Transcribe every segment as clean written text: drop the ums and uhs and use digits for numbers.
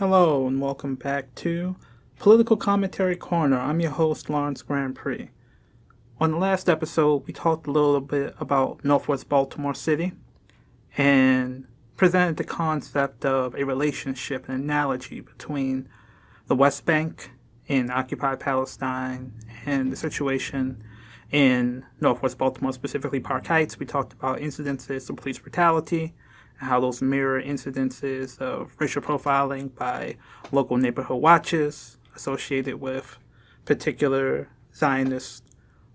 Hello and welcome back to Political Commentary Corner. I'm your host, Lawrence Grand Prix. On the last episode, we talked a little bit about Northwest Baltimore City and presented the concept of a relationship, an analogy between the West Bank in occupied Palestine and the situation in Northwest Baltimore, specifically Park Heights. We talked about incidences of police brutality, how those mirror incidences of racial profiling by local neighborhood watches associated with particular Zionist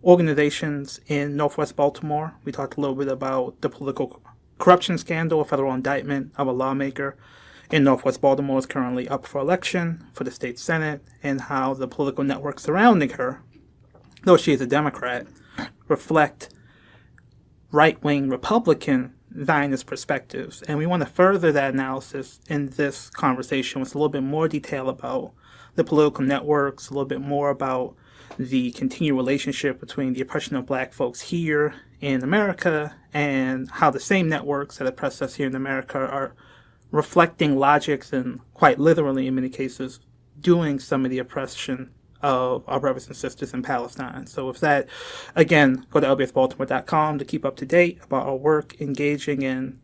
organizations in Northwest Baltimore. We talked a little bit about the political corruption scandal, a federal indictment of a lawmaker in Northwest Baltimore is currently up for election for the state Senate, and how the political networks surrounding her, though she is a Democrat, reflect right-wing Republican Zionist perspectives. And we want to further that analysis in this conversation with a little bit more detail about the political networks, a little bit more about the continued relationship between the oppression of black folks here in America and how the same networks that oppress us here in America are reflecting logics and quite literally in many cases doing some of the oppression of our brothers and sisters in Palestine. So with that, again, go to lbsbaltimore.com to keep up to date about our work engaging in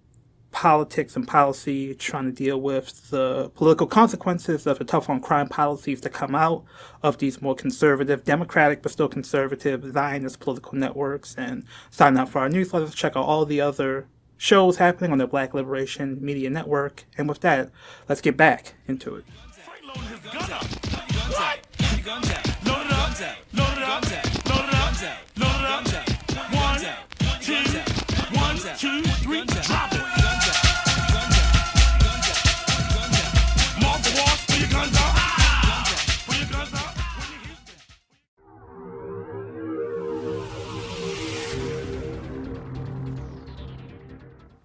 politics and policy, trying to deal with the political consequences of the tough on crime policies that come out of these more conservative, democratic but still conservative Zionist political networks, and sign up for our newsletters, check out all the other shows happening on the Black Liberation Media Network. And with that, let's get back into it.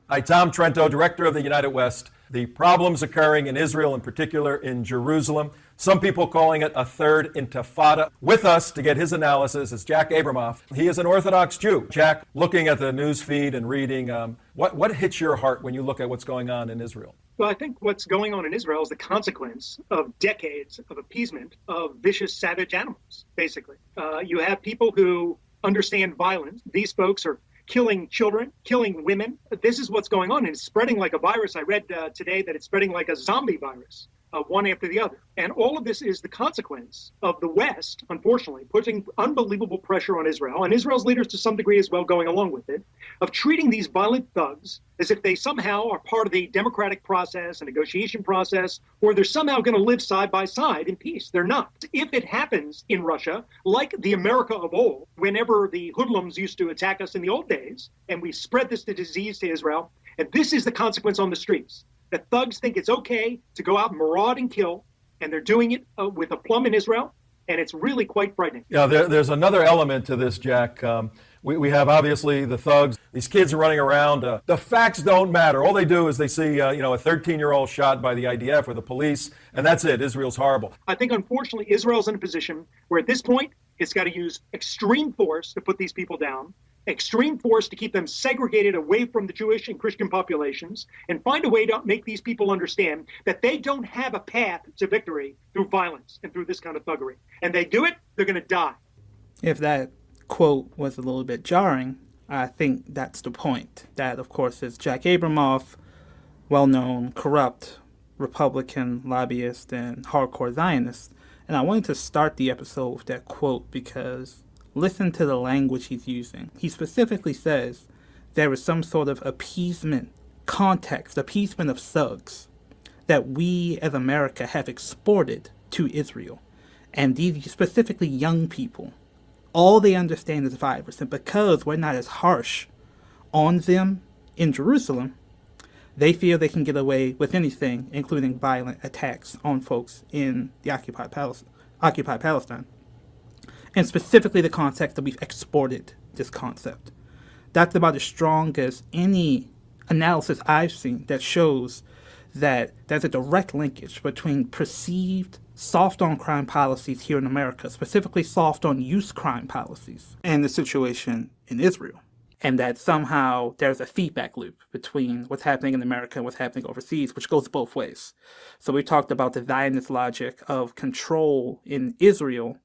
Hi, Tom Trento, Director of the United West. The problems occurring in Israel, in particular in Jerusalem. Some people calling it a third intifada. With us to get his analysis is Jack Abramoff. He is an Orthodox Jew. Jack, looking at the news feed and reading, what hits your heart when you look at what's going on in Israel? Well, I think what's going on in Israel is the consequence of decades of appeasement of vicious, savage animals, basically. You have people who understand violence. These folks are killing children, killing women. This is what's going on, and it's spreading like a virus. I read today that it's spreading like a zombie virus, one after the other. And all of this is the consequence of the West, unfortunately, putting unbelievable pressure on Israel, and Israel's leaders to some degree as well going along with it, of treating these violent thugs as if they somehow are part of the democratic process and negotiation process, or they're somehow going to live side by side in peace. They're not. If it happens in Russia, like the America of old, whenever the hoodlums used to attack us in the old days, and we spread this disease to Israel, and this is the consequence on the streets. That thugs think it's okay to go out and maraud and kill, and they're doing it with aplomb in Israel, and it's really quite frightening. Yeah, there's another element to this, Jack. We have obviously the thugs. These kids are running around. The facts don't matter. All they do is they see, a 13-year-old shot by the IDF or the police, and that's it. Israel's horrible. I think, unfortunately, Israel's in a position where at this point, it's got to use extreme force to put these people down, extreme force to keep them segregated away from the Jewish and Christian populations, and find a way to make these people understand that they don't have a path to victory through violence and through this kind of thuggery. And they do it, they're going to die. If that quote was a little bit jarring, I think that's the point. That, of course, is Jack Abramoff, well-known, corrupt Republican lobbyist and hardcore Zionist. And I wanted to start the episode with that quote because listen to the language he's using. He specifically says there is some sort of appeasement context, appeasement of thugs that we as America have exported to Israel. And these specifically young people, all they understand is virus. And because we're not as harsh on them in Jerusalem, they feel they can get away with anything, including violent attacks on folks in the occupied Palestine. And specifically the context that we've exported this concept. That's about as strong as any analysis I've seen that shows that there's a direct linkage between perceived soft on crime policies here in America, specifically soft on youth crime policies, and the situation in Israel. and that somehow there's a feedback loop between what's happening in America and what's happening overseas, which goes both ways. So we talked about the Zionist logic of control in Israel,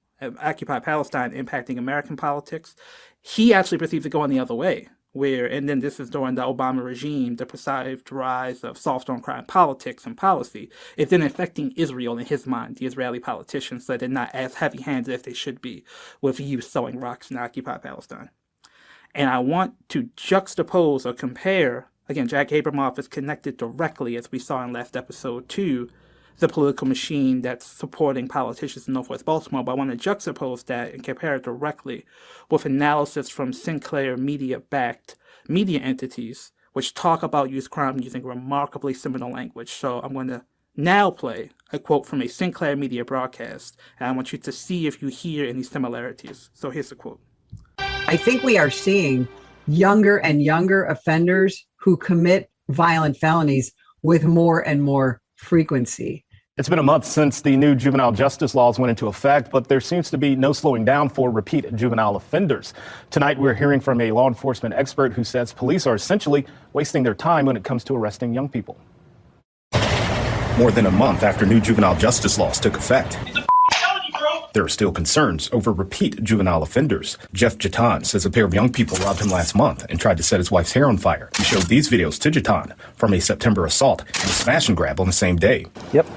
occupied Palestine, impacting American politics. He actually perceives it going the other way, where, and then this is during the Obama regime, the perceived rise of soft on crime politics and policy is then affecting Israel in his mind, the Israeli politicians, so they're not as heavy-handed as they should be with youth throwing rocks in occupied Palestine. And I want to juxtapose or compare, again, Jack Abramoff is connected directly, as we saw in last episode, to the political machine that's supporting politicians in Northwest Baltimore, but I want to juxtapose that and compare it directly with analysis from Sinclair Media-backed media entities, which talk about youth crime using remarkably similar language. So I'm going to now play a quote from a Sinclair Media broadcast, and I want you to see if you hear any similarities. So here's the quote. I think we are seeing younger and younger offenders who commit violent felonies with more and more frequency. It's been a month since the new juvenile justice laws went into effect, but there seems to be no slowing down for repeat juvenile offenders. Tonight, we're hearing from a law enforcement expert who says police are essentially wasting their time when it comes to arresting young people. More than a month after new juvenile justice laws took effect, there are still concerns over repeat juvenile offenders. Jeff Jatan says a pair of young people robbed him last month and tried to set his wife's hair on fire. He showed these videos to Jatan from a September assault and a smash and grab on the same day. Yep,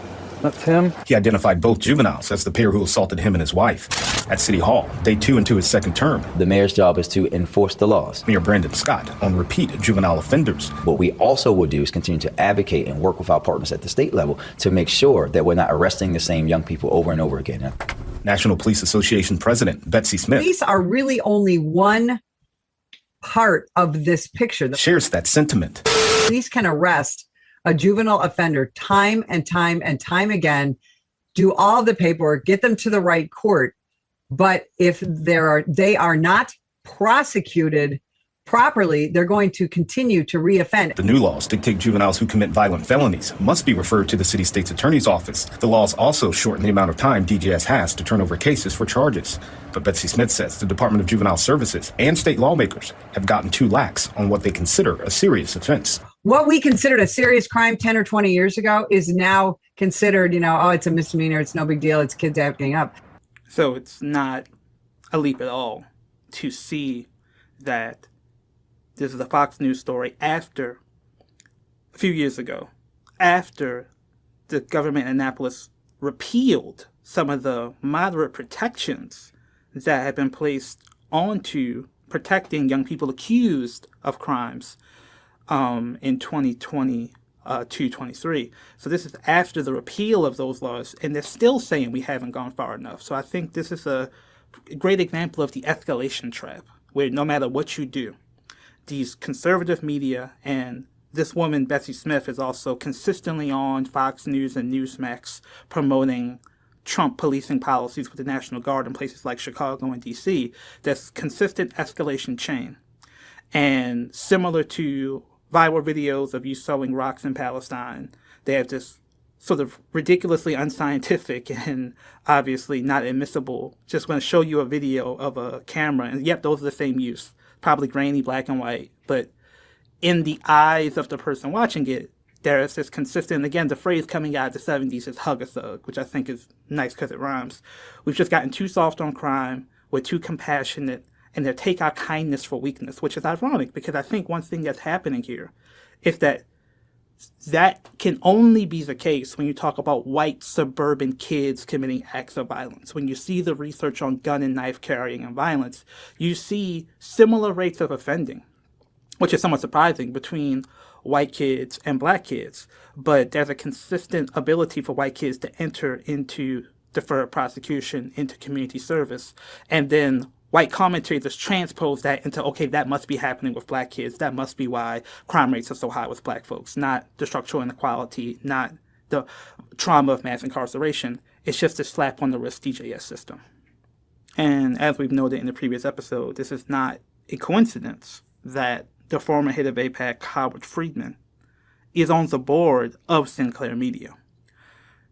that's him. He identified both juveniles as the pair who assaulted him and his wife. At City Hall, day 2 into his second term, the mayor's job is to enforce the laws. Mayor Brandon Scott on repeat juvenile offenders. What we also will do is continue to advocate and work with our partners at the state level to make sure that we're not arresting the same young people over and over again. National Police Association President Betsy Smith. Police are really only one part of this picture. Shares that sentiment. Police can arrest a juvenile offender time and time and time again, do all the paperwork, get them to the right court. But if they are not prosecuted properly, they're going to continue to reoffend. The new laws dictate juveniles who commit violent felonies must be referred to the city state's attorney's office. The laws also shorten the amount of time DJS has to turn over cases for charges. But Betsy Smith says the Department of Juvenile Services and state lawmakers have gotten too lax on what they consider a serious offense. What we considered a serious crime 10 or 20 years ago is now considered, oh, it's a misdemeanor, it's no big deal, it's kids acting up. So it's not a leap at all to see that this is a Fox News story after, a few years ago, after the government in Annapolis repealed some of the moderate protections that had been placed onto protecting young people accused of crimes in 2022-23. So this is after the repeal of those laws, and they're still saying we haven't gone far enough. So I think this is a great example of the escalation trap, where no matter what you do, these conservative media, and this woman, Betsy Smith, is also consistently on Fox News and Newsmax promoting Trump policing policies with the National Guard in places like Chicago and D.C. That's consistent escalation chain. And similar to viral videos of you throwing rocks in Palestine, they have this sort of ridiculously unscientific and obviously not admissible, just going to show you a video of a camera, and yep, those are the same use. Probably grainy, black and white, but in the eyes of the person watching it, there is this consistent, again, the phrase coming out of the 70s is hug a thug, which I think is nice because it rhymes. We've just gotten too soft on crime, we're too compassionate, and they take our kindness for weakness, which is ironic because I think one thing that's happening here is that can only be the case when you talk about white suburban kids committing acts of violence. When you see the research on gun and knife carrying and violence, you see similar rates of offending, which is somewhat surprising between white kids and black kids. But there's a consistent ability for white kids to enter into deferred prosecution, into community service, and then white commentators transpose that into, okay, that must be happening with black kids. That must be why crime rates are so high with black folks. Not the structural inequality, not the trauma of mass incarceration. It's just a slap on the wrist DJS system. And as we've noted in the previous episode, this is not a coincidence that the former head of AIPAC, Howard Friedman, is on the board of Sinclair Media.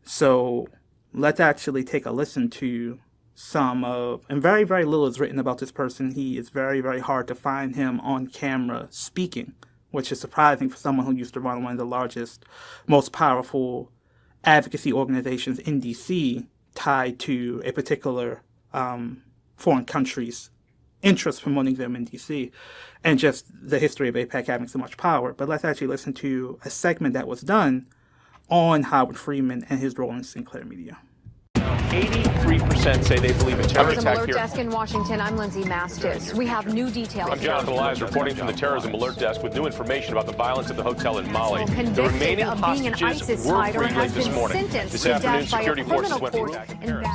So let's actually take a listen to and very, very little is written about this person. He is very, very hard to find him on camera speaking, which is surprising for someone who used to run one of the largest, most powerful advocacy organizations in DC, tied to a particular foreign country's interest promoting them in DC, and just the history of AIPAC having so much power. But let's actually listen to a segment that was done on Howard Freeman and his role in Sinclair Media. 83% say they believe a terror attack Alert here. Desk in Washington, I'm Lindsay Mastis. We have new details. I'm Jonathan Lyons reporting from the Terrorism Alert Desk with new information about the violence at the hotel in Mali. The Convicted remaining of being an hostages ISIS were fighter freed late has this been morning. sentenced This to afternoon, death by a security forces criminal went through court attack in Paris.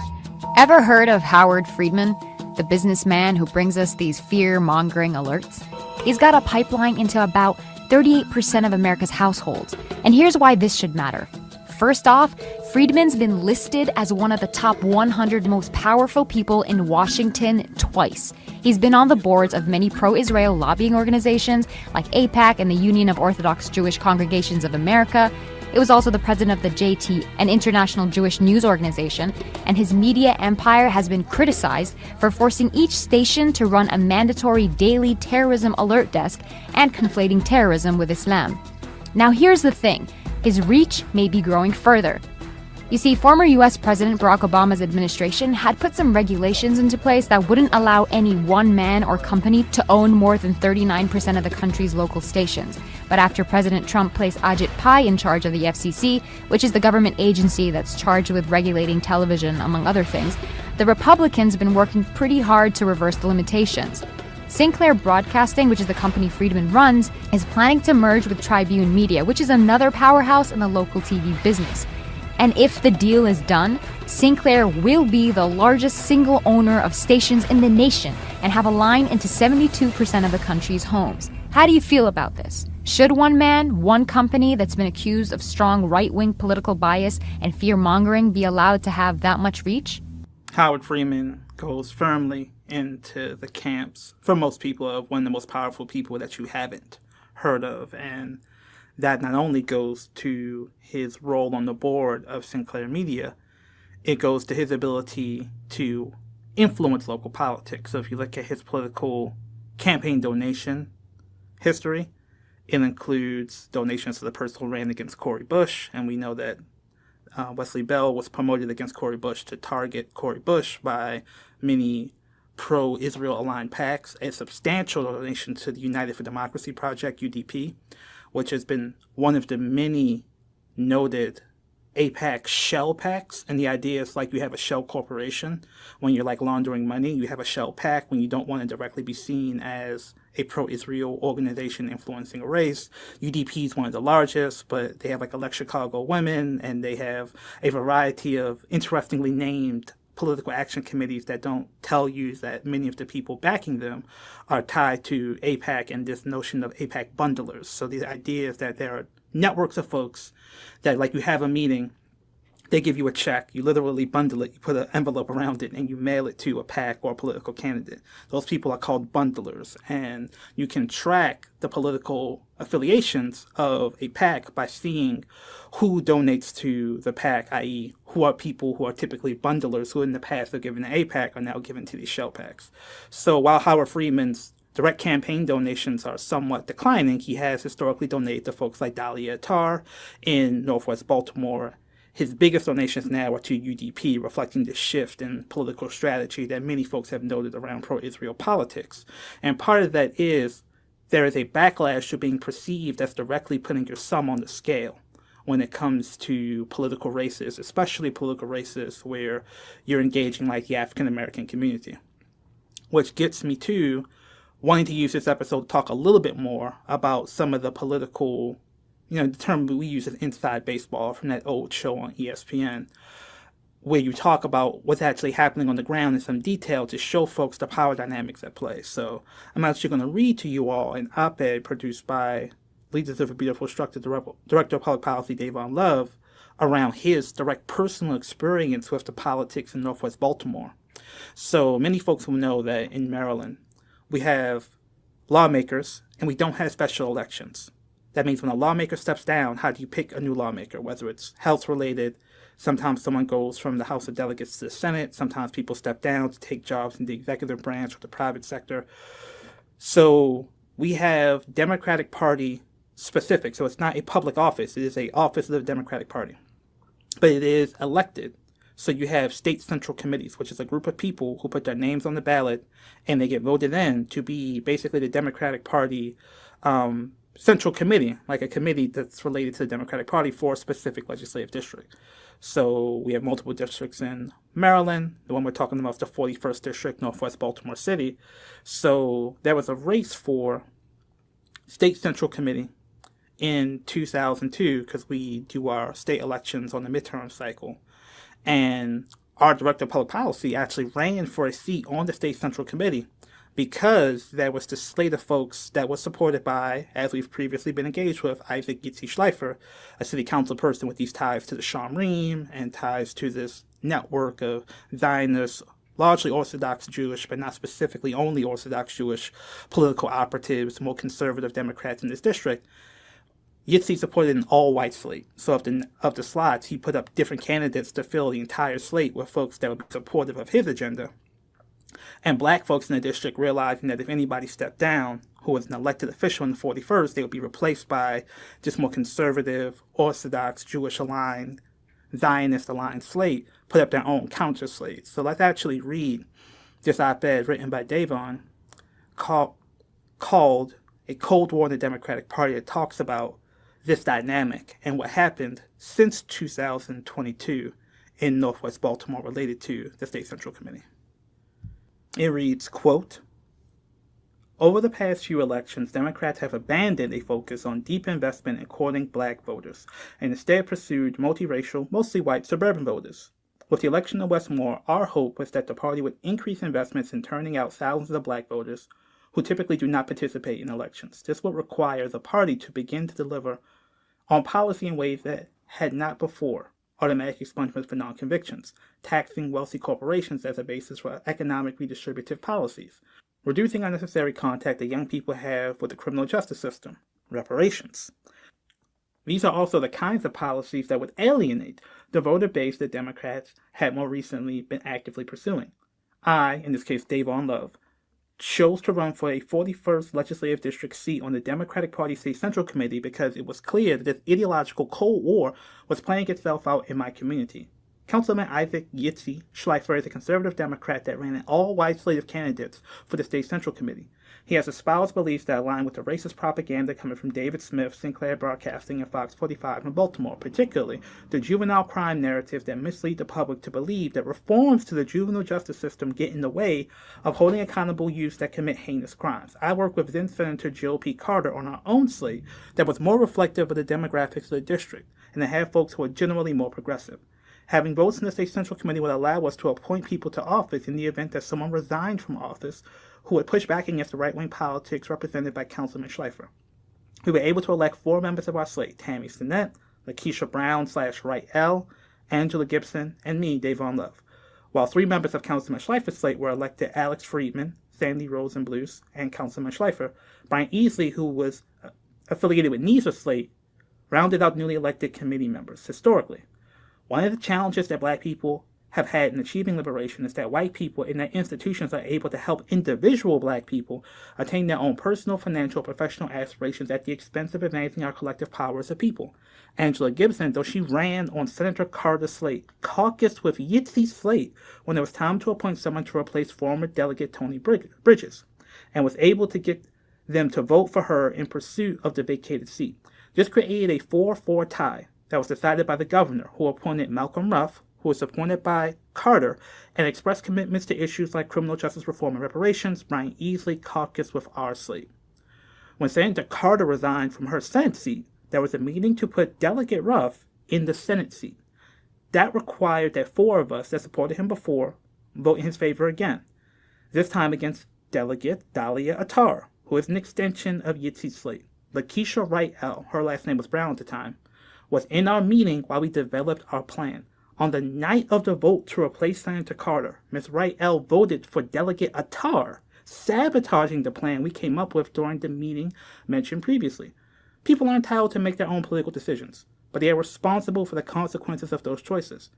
Ever heard of Howard Friedman, the businessman who brings us these fear-mongering alerts? He's got a pipeline into about 38% of America's households. And here's why this should matter. First off, Friedman's been listed as one of the top 100 most powerful people in Washington twice. He's been on the boards of many pro-Israel lobbying organizations like AIPAC and the Union of Orthodox Jewish Congregations of America. It was also the president of the JT, an international Jewish news organization, and his media empire has been criticized for forcing each station to run a mandatory daily terrorism alert desk and conflating terrorism with Islam. Now here's the thing. His reach may be growing further. You see, former U.S. President Barack Obama's administration had put some regulations into place that wouldn't allow any one man or company to own more than 39% of the country's local stations. But after President Trump placed Ajit Pai in charge of the FCC, which is the government agency that's charged with regulating television, among other things, the Republicans have been working pretty hard to reverse the limitations. Sinclair Broadcasting, which is the company Friedman runs, is planning to merge with Tribune Media, which is another powerhouse in the local TV business. And if the deal is done, Sinclair will be the largest single owner of stations in the nation and have a line into 72% of the country's homes. How do you feel about this? Should one man, one company that's been accused of strong right-wing political bias and fear-mongering be allowed to have that much reach? Howard Freeman goes firmly into the camps, for most people, of one of the most powerful people that you haven't heard of. And that not only goes to his role on the board of Sinclair Media, it goes to his ability to influence local politics. So if you look at his political campaign donation history, it includes donations to the person who ran against Cori Bush, and we know that Wesley Bell was promoted against Cori Bush to target Cori Bush by many pro-Israel aligned PACs, a substantial donation to the United for Democracy Project, UDP, which has been one of the many noted AIPAC shell PACs. And the idea is like you have a shell corporation when you're like laundering money. You have a shell PAC when you don't want to directly be seen as a pro-Israel organization influencing a race. UDP is one of the largest, but they have like Elect Chicago Women, and they have a variety of interestingly named political action committees that don't tell you that many of the people backing them are tied to AIPAC and this notion of AIPAC bundlers. So the idea is that there are networks of folks that, like, you have a meeting, they give you a check, you literally bundle it, you put an envelope around it, and you mail it to a PAC or a political candidate. Those people are called bundlers, and you can track the political affiliations of a PAC by seeing who donates to the PAC, i.e. who are people who are typically bundlers who in the past are given to AIPAC are now given to these shell PACs. So while Howard Freeman's direct campaign donations are somewhat declining, he has historically donated to folks like Dalya Attar in Northwest Baltimore. His biggest donations now are to UDP, reflecting the shift in political strategy that many folks have noted around pro-Israel politics. And part of that is there is a backlash to being perceived as directly putting your thumb on the scale when it comes to political races, especially political races where you're engaging like the African-American community. Which gets me to wanting to use this episode to talk a little bit more about some of the political, the term we use is inside baseball from that old show on ESPN, where you talk about what's actually happening on the ground in some detail to show folks the power dynamics at play. So I'm actually going to read to you all an op-ed produced by Leaders of a Beautiful Structure Director of Public Policy Davon Love around his direct personal experience with the politics in Northwest Baltimore. So many folks will know that in Maryland, we have lawmakers and we don't have special elections. That means when a lawmaker steps down, how do you pick a new lawmaker, whether it's health-related, Sometimes someone goes from the House of Delegates to the Senate. Sometimes people step down to take jobs in the executive branch or the private sector. So we have Democratic Party specific. So it's not a public office. It is an office of the Democratic Party. But it is elected. So you have state central committees, which is a group of people who put their names on the ballot and they get voted in to be basically the Democratic Party central committee, like a committee that's related to the Democratic Party for a specific legislative district. So we have multiple districts in Maryland. The one we're talking about is the 41st District, Northwest Baltimore City. So there was a race for State Central Committee in 2002 because we do our state elections on the midterm cycle. And our Director of Public Policy actually ran for a seat on the State Central Committee because there was this slate of folks that was supported by, as we've previously been engaged with, Isaac Yitzi Schleifer, a city council person with these ties to the Shomrim and ties to this network of Zionist, largely Orthodox Jewish, but not specifically only Orthodox Jewish, political operatives, more conservative Democrats in this district. Yitzi supported an all-white slate. So of the slots, he put up different candidates to fill the entire slate with folks that would be supportive of his agenda. And black folks in the district realizing that if anybody stepped down who was an elected official in the 41st, they would be replaced by just more conservative, Orthodox, Jewish-aligned, Zionist-aligned slate, put up their own counter-slate. So let's actually read this op-ed written by Davon called A Cold War in the Democratic Party that talks about this dynamic and what happened since 2022 in Northwest Baltimore related to the State Central Committee. It reads, quote, "Over the past few elections, Democrats have abandoned a focus on deep investment in courting black voters and instead pursued multiracial, mostly white suburban voters. With the election of Westmore, our hope was that the party would increase investments in turning out thousands of black voters who typically do not participate in elections. This would require the party to begin to deliver on policy in ways that had not before. Automatic expungements for non-convictions, taxing wealthy corporations as a basis for economic redistributive policies, reducing unnecessary contact that young people have with the criminal justice system, reparations. These are also the kinds of policies that would alienate the voter base that Democrats had more recently been actively pursuing. I, in this case Davon Love, chose to run for a 41st Legislative District seat on the Democratic Party State Central Committee because it was clear that this ideological Cold War was playing itself out in my community. Councilman Isaac Yitzi Schleifer is a conservative Democrat that ran an all-white slate of candidates for the State Central Committee. He has espoused beliefs that align with the racist propaganda coming from David Smith, Sinclair Broadcasting, and Fox 45 in Baltimore, particularly the juvenile crime narrative that mislead the public to believe that reforms to the juvenile justice system get in the way of holding accountable youths that commit heinous crimes. I worked with then Senator Jill P. Carter on our own slate that was more reflective of the demographics of the district and that had folks who are generally more progressive. Having votes in the State Central Committee would allow us to appoint people to office in the event that someone resigned from office who would push back against the right-wing politics represented by Councilman Schleifer. We were able to elect 4 members of our slate: Tammy Sinnett, Lakeisha Brown / Wright L., Angela Gibson, and me, Davon Love. While 3 members of Councilman Schleifer's slate were elected: Alex Friedman, Sandy Rosenbluth, and Councilman Schleifer. Brian Easley, who was affiliated with Neither's slate, rounded out newly elected committee members. Historically, one of the challenges that black people have had in achieving liberation is that white people in their institutions are able to help individual black people attain their own personal, financial, professional aspirations at the expense of advancing our collective power as a people. Angela Gibson, though she ran on Senator Carter's slate, caucused with Yitzi's slate when it was time to appoint someone to replace former delegate Tony Bridges, and was able to get them to vote for her in pursuit of the vacated seat. This created a 4-4 tie that was decided by the governor, who appointed Malcolm Ruff, who was appointed by Carter, and expressed commitments to issues like criminal justice reform and reparations. Brian Easley caucused with our slate. When Senator Carter resigned from her Senate seat, there was a meeting to put Delegate Ruff in the Senate seat. That required that 4 of us that supported him before vote in his favor again, this time against Delegate Dalya Attar, who is an extension of Yitzi's slate. Lakeisha Wright L., her last name was Brown at the time, was in our meeting while we developed our plan. On the night of the vote to replace Senator Carter, Ms. Wright L. voted for Delegate Attar, sabotaging the plan we came up with during the meeting mentioned previously. People are entitled to make their own political decisions. but they are responsible for the consequences of those choices.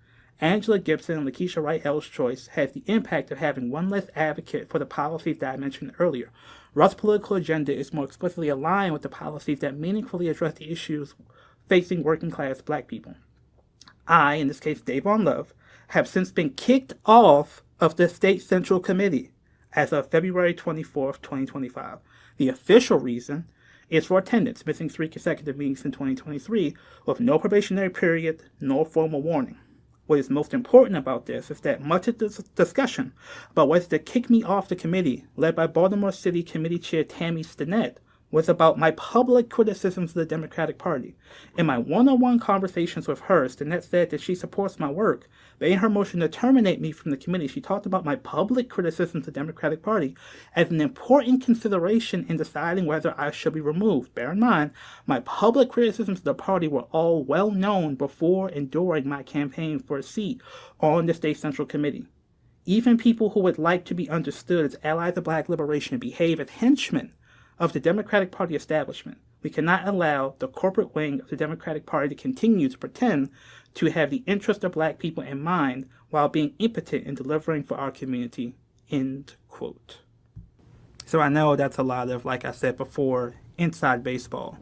Angela Gibson and Lakeisha Wright-Ell's choice has the impact of having one less advocate for the policies that I mentioned earlier. Ruff's political agenda is more explicitly aligned with the policies that meaningfully address the issues facing working-class black people. I, in this case Davon Love, have since been kicked off of the State Central Committee as of February 24th, 2025. The official reason is for attendance, missing 3 consecutive meetings in 2023 with no probationary period, no formal warning. What is most important about this is that much of this discussion about whether to kick me off the committee, led by Baltimore City Committee Chair Tammy Stinnett, was about my public criticisms of the Democratic Party. In my one-on-one conversations with her, Stinnett said that she supports my work, but in her motion to terminate me from the committee, she talked about my public criticisms of the Democratic Party as an important consideration in deciding whether I should be removed. Bear in mind, my public criticisms of the party were all well known before and during my campaign for a seat on the State Central Committee. Even people who would like to be understood as allies of black liberation behave as henchmen of the Democratic Party establishment. We cannot allow the corporate wing of the Democratic Party to continue to pretend to have the interest of black people in mind while being impotent in delivering for our community. End quote. So I know that's a lot of, like I said before, inside baseball.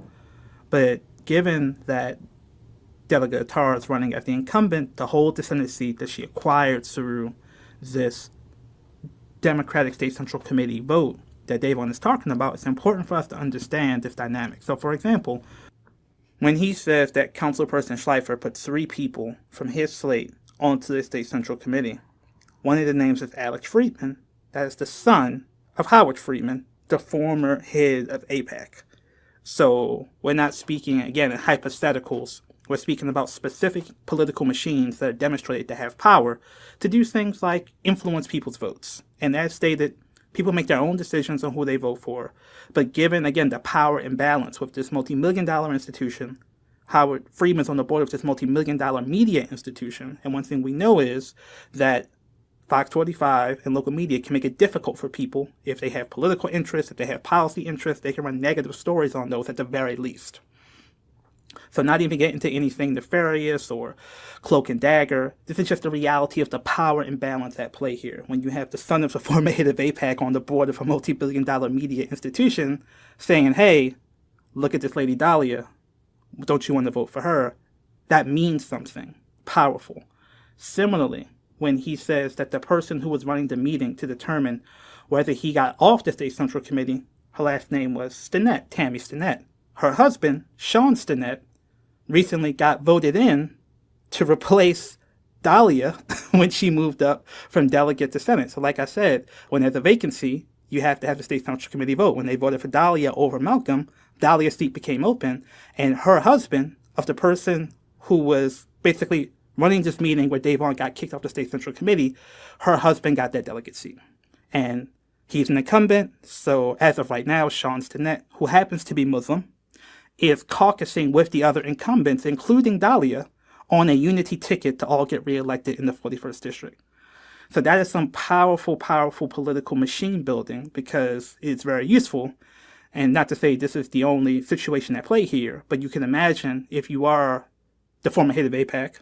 But given that Dalya Attar is running as the incumbent to hold the Senate seat that she acquired through this Democratic State Central Committee vote that Davon is talking about, it's important for us to understand this dynamic. So, for example, when he says that Councilperson Schleifer put 3 people from his slate onto the State Central Committee, one of the names is Alex Friedman. That is the son of Howard Friedman, the former head of AIPAC. So we're not speaking, again, in hypotheticals. We're speaking about specific political machines that are demonstrated to have power to do things like influence people's votes. And as stated, people make their own decisions on who they vote for. But given, again, the power imbalance with this multi-million-dollar institution, Howard Friedman's on the board of this multi-million-dollar media institution. And one thing we know is that Fox 45 and local media can make it difficult for people if they have political interests, if they have policy interests, they can run negative stories on those at the very least. So not even get into anything nefarious or cloak and dagger. This is just the reality of the power imbalance at play here. When you have the son of the former head of AIPAC on the board of a multi-billion-dollar media institution saying, hey, look at this lady Dalya, don't you want to vote for her? That means something powerful. Similarly, when he says that the person who was running the meeting to determine whether he got off the State Central Committee, her last name was Stinnett, Tammy Stinnett. Her husband, Sean Stinnett, recently got voted in to replace Dalya when she moved up from delegate to Senate. So like I said, when there's a vacancy, you have to have the State Central Committee vote. When they voted for Dalya over Malcolm, Dalya's seat became open, and her husband, of the person who was basically running this meeting where Davon got kicked off the State Central Committee, her husband got that delegate seat. And he's an incumbent, so as of right now, Sean Stinnett, who happens to be Muslim, is caucusing with the other incumbents, including Dalya, on a unity ticket to all get reelected in the 41st District. So that is some powerful, powerful political machine building because it's very useful. And not to say this is the only situation at play here, but you can imagine if you are the former head of AIPAC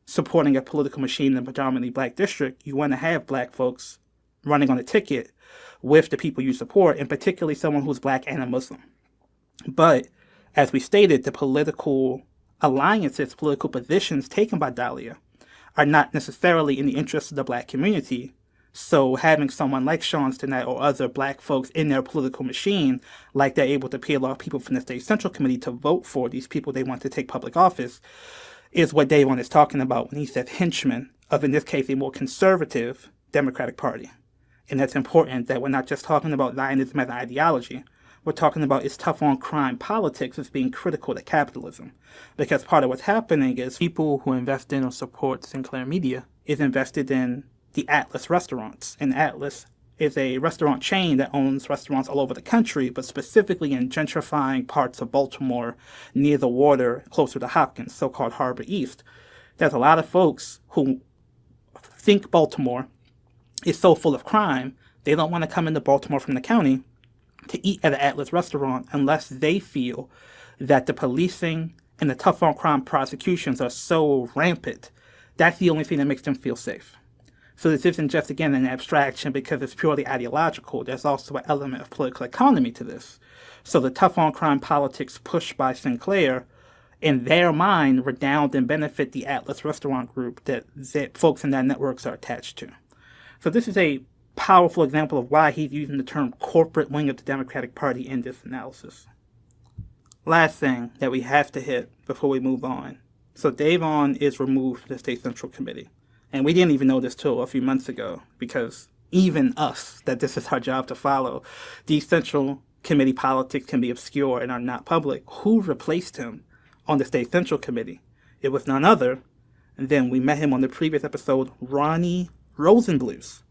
supporting a political machine in a predominantly black district, you want to have black folks running on a ticket with the people you support, and particularly someone who's black and a Muslim. But as we stated, the political alliances, political positions taken by Dalya are not necessarily in the interest of the black community. So having someone like Sean Stinnett or other black folks in their political machine, like they're able to peel off people from the State Central Committee to vote for these people they want to take public office, is what Davon is talking about when he says henchmen of, in this case, a more conservative Democratic Party. And that's important that we're not just talking about Zionism as an ideology. We're talking about its tough on crime politics as being critical to capitalism. Because part of what's happening is people who invest in or support Sinclair Media is invested in the Atlas restaurants. And Atlas is a restaurant chain that owns restaurants all over the country, but specifically in gentrifying parts of Baltimore near the water, closer to Hopkins, so-called Harbor East. There's a lot of folks who think Baltimore is so full of crime, they don't want to come into Baltimore from the county to eat at an Atlas restaurant unless they feel that the policing and the tough on crime prosecutions are so rampant, that's the only thing that makes them feel safe. So this isn't just, again, an abstraction because it's purely ideological. There's also an element of political economy to this. So the tough on crime politics pushed by Sinclair, in their mind, redound and benefit the Atlas restaurant group that folks in that networks are attached to. So this is a powerful example of why he's using the term corporate wing of the Democratic Party in this analysis. Last thing that we have to hit before we move on. So Davon is removed from the State Central Committee. And we didn't even know this till a few months ago, because even us, that this is our job to follow, these Central Committee politics can be obscure and are not public. Who replaced him on the State Central Committee? It was none other than, we met him on the previous episode, Ronnie Rosenbluth,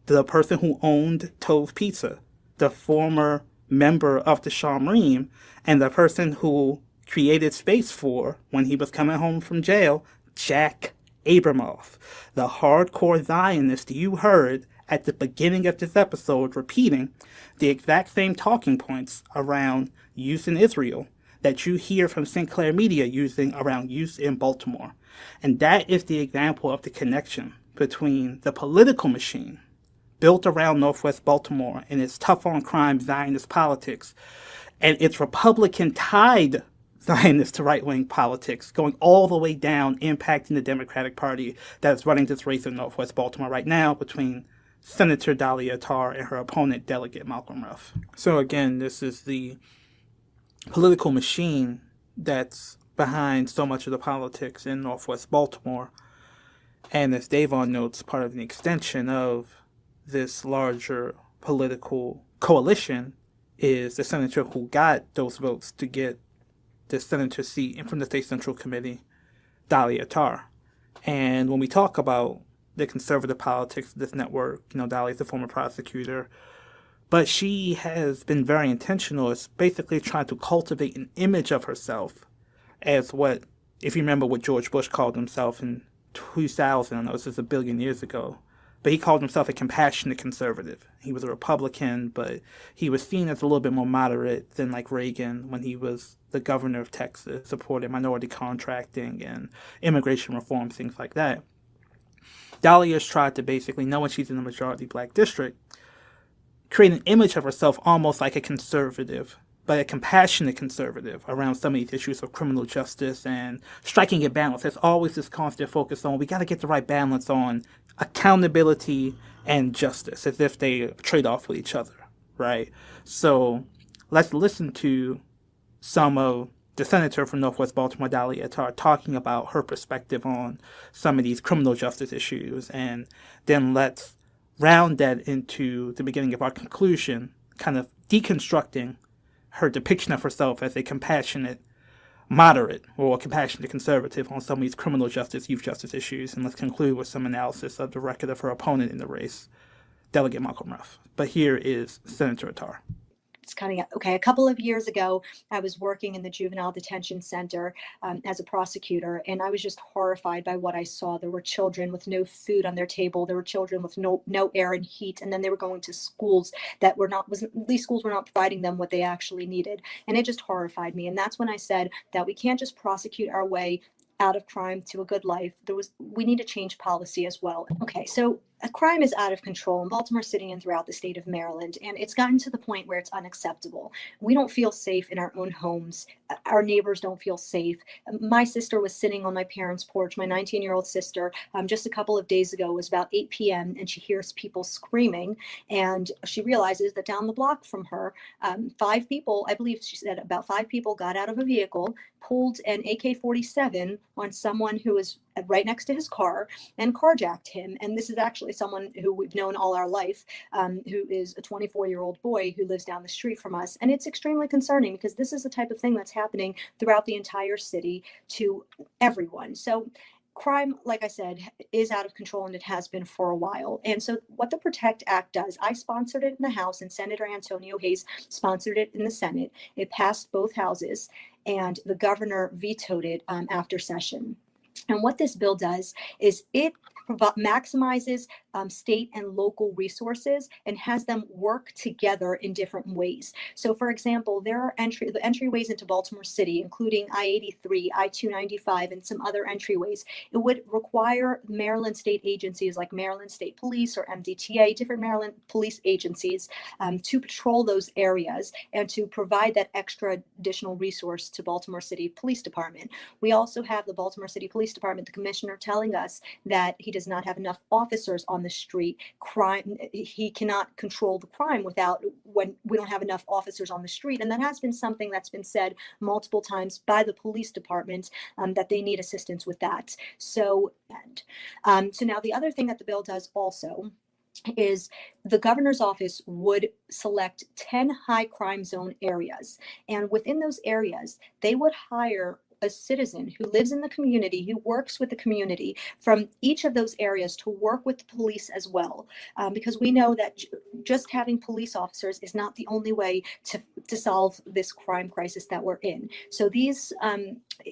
the person who owned Tove Pizza, the former member of the Shamrim, and the person who created space for, when he was coming home from jail, Jack Abramoff, the hardcore Zionist you heard at the beginning of this episode repeating the exact same talking points around use in Israel that you hear from Sinclair Media using around use in Baltimore. And that is the example of the connection between the political machine built around Northwest Baltimore and its tough-on-crime Zionist politics and its Republican-tied Zionist to right-wing politics going all the way down, impacting the Democratic Party that is running this race in Northwest Baltimore right now between Senator Dalya Attar and her opponent, Delegate Malcolm Ruff. So again, this is the political machine that's behind so much of the politics in Northwest Baltimore. And as Davon notes, part of an extension of this larger political coalition is the senator who got those votes to get the senator seat in from the State Central Committee, Dalya Attar. And when we talk about the conservative politics of this network, Dalya's a former prosecutor, but she has been very intentional. It's basically trying to cultivate an image of herself as what, if you remember what George Bush called himself in 2000, I know this is a billion years ago, but he called himself a compassionate conservative. He was a Republican, but he was seen as a little bit more moderate than like Reagan when he was the governor of Texas, supported minority contracting and immigration reform, things like that. Dalya has tried to basically, knowing she's in a majority black district, create an image of herself almost like a conservative, but a compassionate conservative around some of these issues of criminal justice and striking a balance. There's always this constant focus on, we got to get the right balance on accountability and justice, as if they trade off with each other, right? So let's listen to some of the senator from Northwest Baltimore, Dalya Attar, talking about her perspective on some of these criminal justice issues, and then let's round that into the beginning of our conclusion, kind of deconstructing her depiction of herself as a compassionate moderate or a compassionate conservative on some of these criminal justice, youth justice issues. And let's conclude with some analysis of the record of her opponent in the race, Delegate Malcolm Ruff. But here is Senator Attar. It's kind of, okay, a couple of years ago, I was working in the juvenile detention center as a prosecutor, and I was just horrified by what I saw. There were children with no food on their table. There were children with no air and heat, and then they were going to schools that were not, these schools were not providing them what they actually needed. And it just horrified me. And that's when I said that we can't just prosecute our way out of crime to a good life. We need to change policy as well. Okay, so crime is out of control in Baltimore City and throughout the state of Maryland, and it's gotten to the point where it's unacceptable. We don't feel safe in our own homes. Our neighbors don't feel safe. My sister was sitting on my parents' porch, my 19-year-old sister, just a couple of days ago. It was about 8 p.m., and she hears people screaming, and she realizes that down the block from her, 5 people, I believe she said about 5 people got out of a vehicle, pulled an AK-47 on someone who was right next to his car and carjacked him. And this is actually someone who we've known all our life, who is a 24-year-old boy who lives down the street from us. And it's extremely concerning because this is the type of thing that's happening throughout the entire city to everyone. So crime, like I said, is out of control, and it has been for a while. And so what the PROTECT Act does, I sponsored it in the House, and Senator Antonio Hayes sponsored it in the Senate. It passed both houses, and the governor vetoed it after session. And what this bill does is it maximizes state and local resources and has them work together in different ways. So, for example, there are the entryways into Baltimore City, including I-83, I-295, and some other entryways. It would require Maryland state agencies like Maryland State Police or MDTA, different Maryland police agencies, to patrol those areas and to provide that extra additional resource to Baltimore City Police Department. We also have the Baltimore City Police Department, the commissioner, telling us that he does not have enough officers on the street. He cannot control the crime when we don't have enough officers on the street. And that has been something that's been said multiple times by the police department, that they need assistance with that. So now the other thing that the bill does also is the governor's office would select 10 high crime zone areas. And within those areas, they would hire a citizen who lives in the community, who works with the community from each of those areas to work with the police as well. Because we know that just having police officers is not the only way to solve this crime crisis that we're in. So these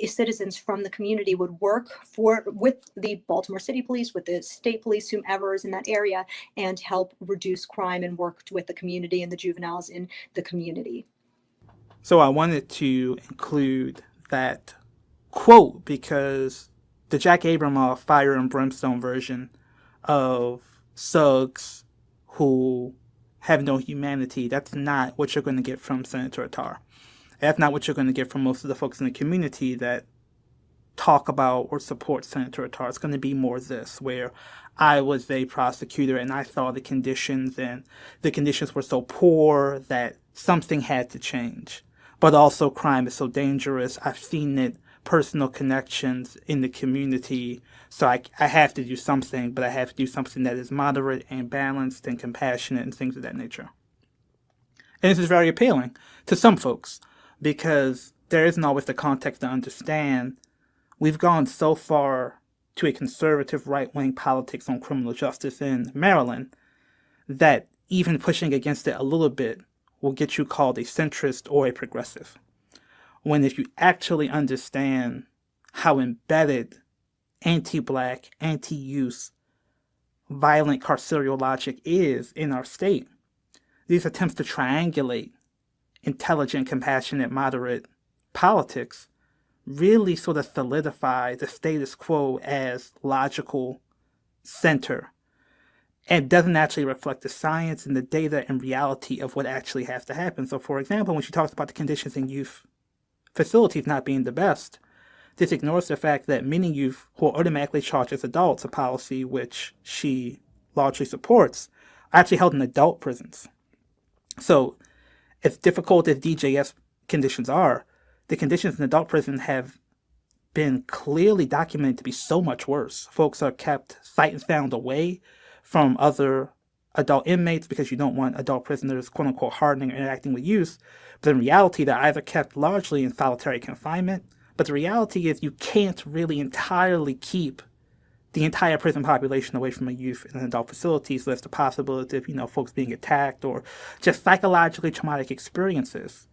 citizens from the community would work with the Baltimore City Police, with the state police, whomever is in that area, and help reduce crime and work with the community and the juveniles in the community. So I wanted to include that quote because the Jack Abramoff fire and brimstone version of thugs who have no humanity, that's not what you're going to get from Senator Attar. That's not what you're going to get from most of the folks in the community that talk about or support Senator Attar. It's going to be more this, where I was a prosecutor and I saw the conditions, and the conditions were so poor that something had to change. But also crime is so dangerous. I've seen it, personal connections in the community. So I have to do something, but I have to do something that is moderate and balanced and compassionate and things of that nature. And this is very appealing to some folks because there isn't always the context to understand. We've gone so far to a conservative right-wing politics on criminal justice in Maryland that even pushing against it a little bit will get you called a centrist or a progressive. When if you actually understand how embedded anti-black, anti-youth, violent carceral logic is in our state, these attempts to triangulate intelligent, compassionate, moderate politics really sort of solidify the status quo as logical center and doesn't actually reflect the science and the data and reality of what actually has to happen. So, for example, when she talks about the conditions in youth facilities not being the best, this ignores the fact that many youth who are automatically charged as adults, a policy which she largely supports, are actually held in adult prisons. So, as difficult as DJS conditions are, the conditions in adult prison have been clearly documented to be so much worse. Folks are kept sight and sound away from other adult inmates because you don't want adult prisoners, quote unquote, hardening or interacting with youth. But in reality, they're either kept largely in solitary confinement. But the reality is you can't really entirely keep the entire prison population away from a youth in an adult facility. So there's the possibility of, folks being attacked or just psychologically traumatic experiences.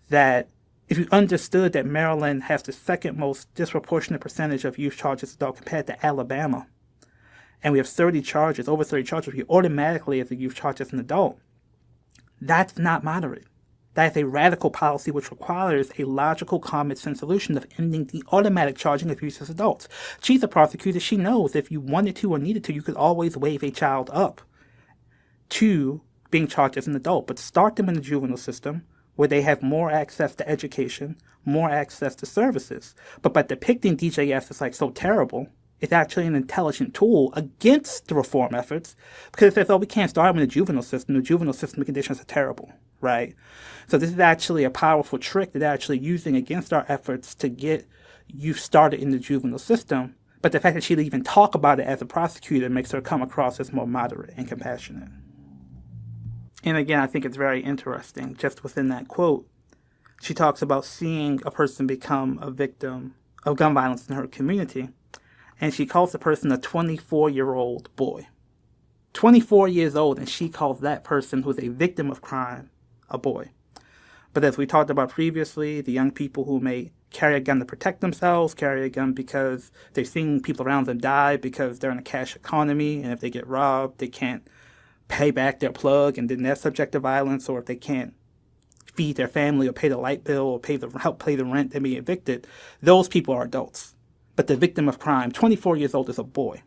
That if you understood that Maryland has the second most disproportionate percentage of youth charged as adult compared to Alabama, and we have over 30 charges, you automatically as a youth charged as an adult, that's not moderate. That is a radical policy which requires a logical, common sense solution of ending the automatic charging of youth as adults. She's a prosecutor. She knows if you wanted to or needed to, you could always waive a child up to being charged as an adult, but start them in the juvenile system where they have more access to education, more access to services. But by depicting DJS as so terrible, it's actually an intelligent tool against the reform efforts because it says, we can't start them in the juvenile system. The juvenile system conditions are terrible, right? So this is actually a powerful trick that they're actually using against our efforts to get youth started in the juvenile system. But the fact that she'd even talk about it as a prosecutor makes her come across as more moderate and compassionate. And again, I think it's very interesting, just within that quote, she talks about seeing a person become a victim of gun violence in her community. And she calls the person a 24-year-old boy. 24 years old, and she calls that person who's a victim of crime a boy. But as we talked about previously, the young people who may carry a gun to protect themselves, carry a gun because they've seen people around them die because they're in a cash economy, and if they get robbed, they can't pay back their plug, and then they're subject to violence, or if they can't feed their family or pay the light bill or help pay the rent, they be evicted. Those people are adults. But the victim of crime, 24 years old, is a boy.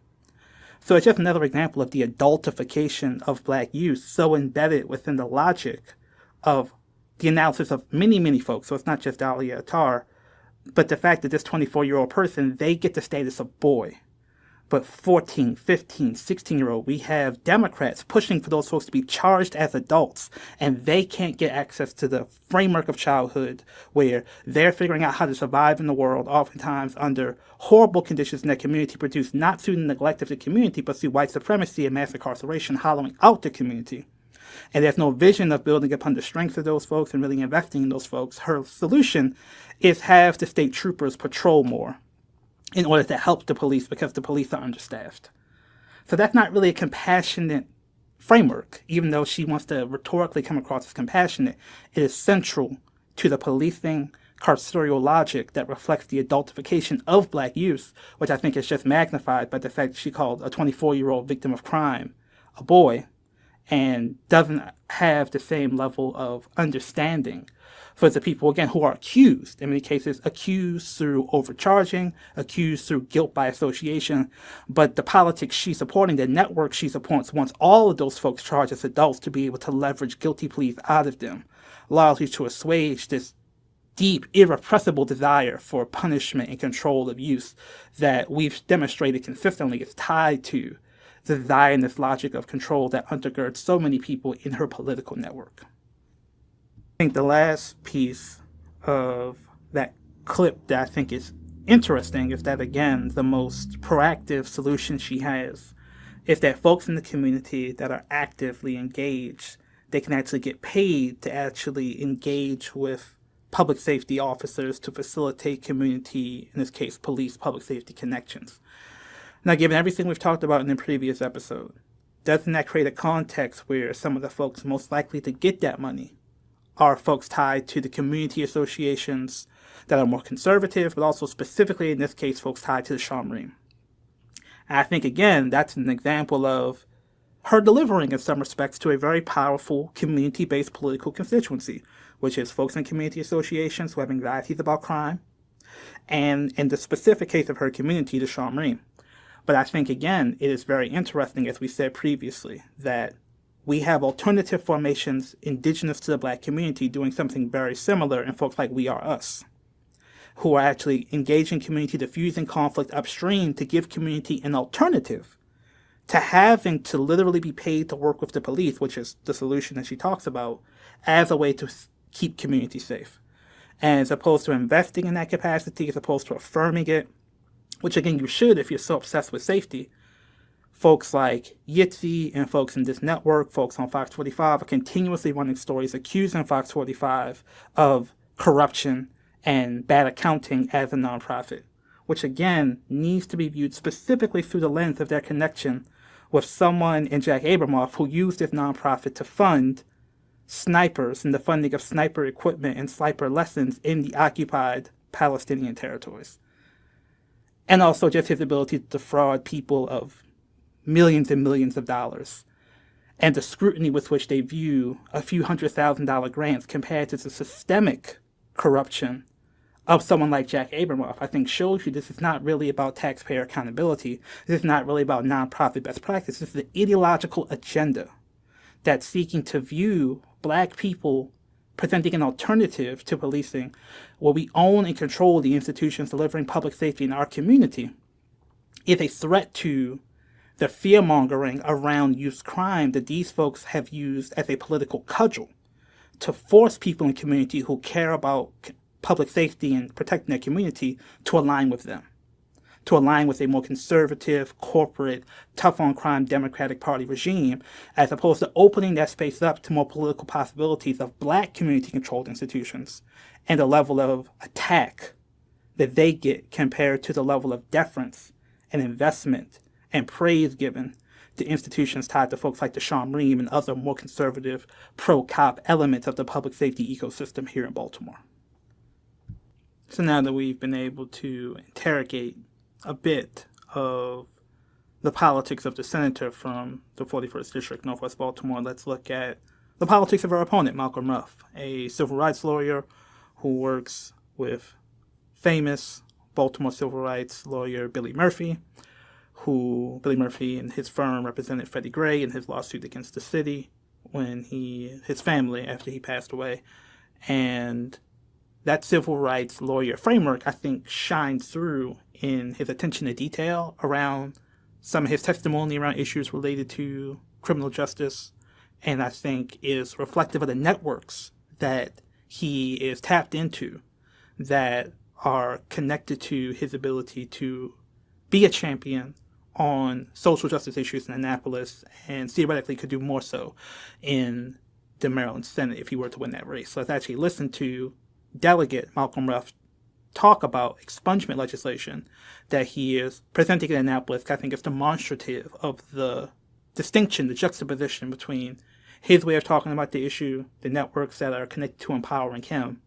So it's just another example of the adultification of black youth so embedded within the logic of the analysis of many, many folks. So it's not just Dalya Attar, but the fact that this 24-year-old person, they get the status of boy. But 14, 15, 16-year-old, we have Democrats pushing for those folks to be charged as adults, and they can't get access to the framework of childhood where they're figuring out how to survive in the world, oftentimes under horrible conditions in their community, produced not through the neglect of the community, but through white supremacy and mass incarceration hollowing out the community. And there's no vision of building upon the strength of those folks and really investing in those folks. Her solution is have the state troopers patrol more in order to help the police because the police are understaffed. So that's not really a compassionate framework, even though she wants to rhetorically come across as compassionate. It is central to the policing carceral logic that reflects the adultification of black youth, which I think is just magnified by the fact that she called a 24-year-old victim of crime a boy and doesn't have the same level of understanding for the people, again, who are accused, in many cases, accused through overcharging, accused through guilt by association. But the politics she's supporting, the network she supports, wants all of those folks charged as adults to be able to leverage guilty pleas out of them, largely to assuage this deep, irrepressible desire for punishment and control of youth that we've demonstrated consistently is tied to the Zionist logic of control that undergirds so many people in her political network. I think the last piece of that clip that I think is interesting is that, again, the most proactive solution she has is that folks in the community that are actively engaged, they can actually get paid to actually engage with public safety officers to facilitate community, in this case, police public safety connections. Now, given everything we've talked about in the previous episode, doesn't that create a context where some of the folks most likely to get that money are folks tied to the community associations that are more conservative, but also specifically in this case, folks tied to the Shomrim? And I think, again, that's an example of her delivering in some respects to a very powerful community-based political constituency, which is folks in community associations who have anxieties about crime, and in the specific case of her community, the Shomrim. But I think, again, it is very interesting, as we said previously, that we have alternative formations indigenous to the black community doing something very similar in folks like We Are Us, who are actually engaging community, diffusing conflict upstream to give community an alternative to having to literally be paid to work with the police, which is the solution that she talks about, as a way to keep community safe. And as opposed to investing in that capacity, as opposed to affirming it, which again you should if you're so obsessed with safety, folks like Yitzi and folks in this network, folks on Fox 45, are continuously running stories accusing Fox 45 of corruption and bad accounting as a nonprofit, which again needs to be viewed specifically through the lens of their connection with someone in Jack Abramoff who used this nonprofit to fund snipers and the funding of sniper equipment and sniper lessons in the occupied Palestinian territories. And also just his ability to defraud people of millions and millions of dollars, and the scrutiny with which they view a few $100,000 grants compared to the systemic corruption of someone like Jack Abramoff, I think shows you this is not really about taxpayer accountability. This is not really about nonprofit best practice. This is an ideological agenda that's seeking to view black people presenting an alternative to policing where we own and control the institutions delivering public safety in our community is a threat to the fear-mongering around youth crime that these folks have used as a political cudgel to force people in community who care about public safety and protecting their community to align with them, to align with a more conservative, corporate, tough-on-crime Democratic Party regime, as opposed to opening that space up to more political possibilities of black community-controlled institutions and the level of attack that they get compared to the level of deference and investment and praise given to institutions tied to folks like the Shomrim and other more conservative, pro-cop elements of the public safety ecosystem here in Baltimore. So now that we've been able to interrogate a bit of the politics of the senator from the 41st District, Northwest Baltimore, let's look at the politics of our opponent, Malcolm Ruff, a civil rights lawyer who works with famous Baltimore civil rights lawyer Billy Murphy, who Billy Murphy and his firm represented Freddie Gray in his lawsuit against the city when his family, after he passed away. And that civil rights lawyer framework, I think, shines through in his attention to detail around some of his testimony around issues related to criminal justice, and I think is reflective of the networks that he is tapped into that are connected to his ability to be a champion on social justice issues in Annapolis, and theoretically could do more so in the Maryland Senate if he were to win that race. So let's actually listen to Delegate Malcolm Ruff talk about expungement legislation that he is presenting in Annapolis. I think it's demonstrative of the distinction, the juxtaposition between his way of talking about the issue, the networks that are connected to empowering him,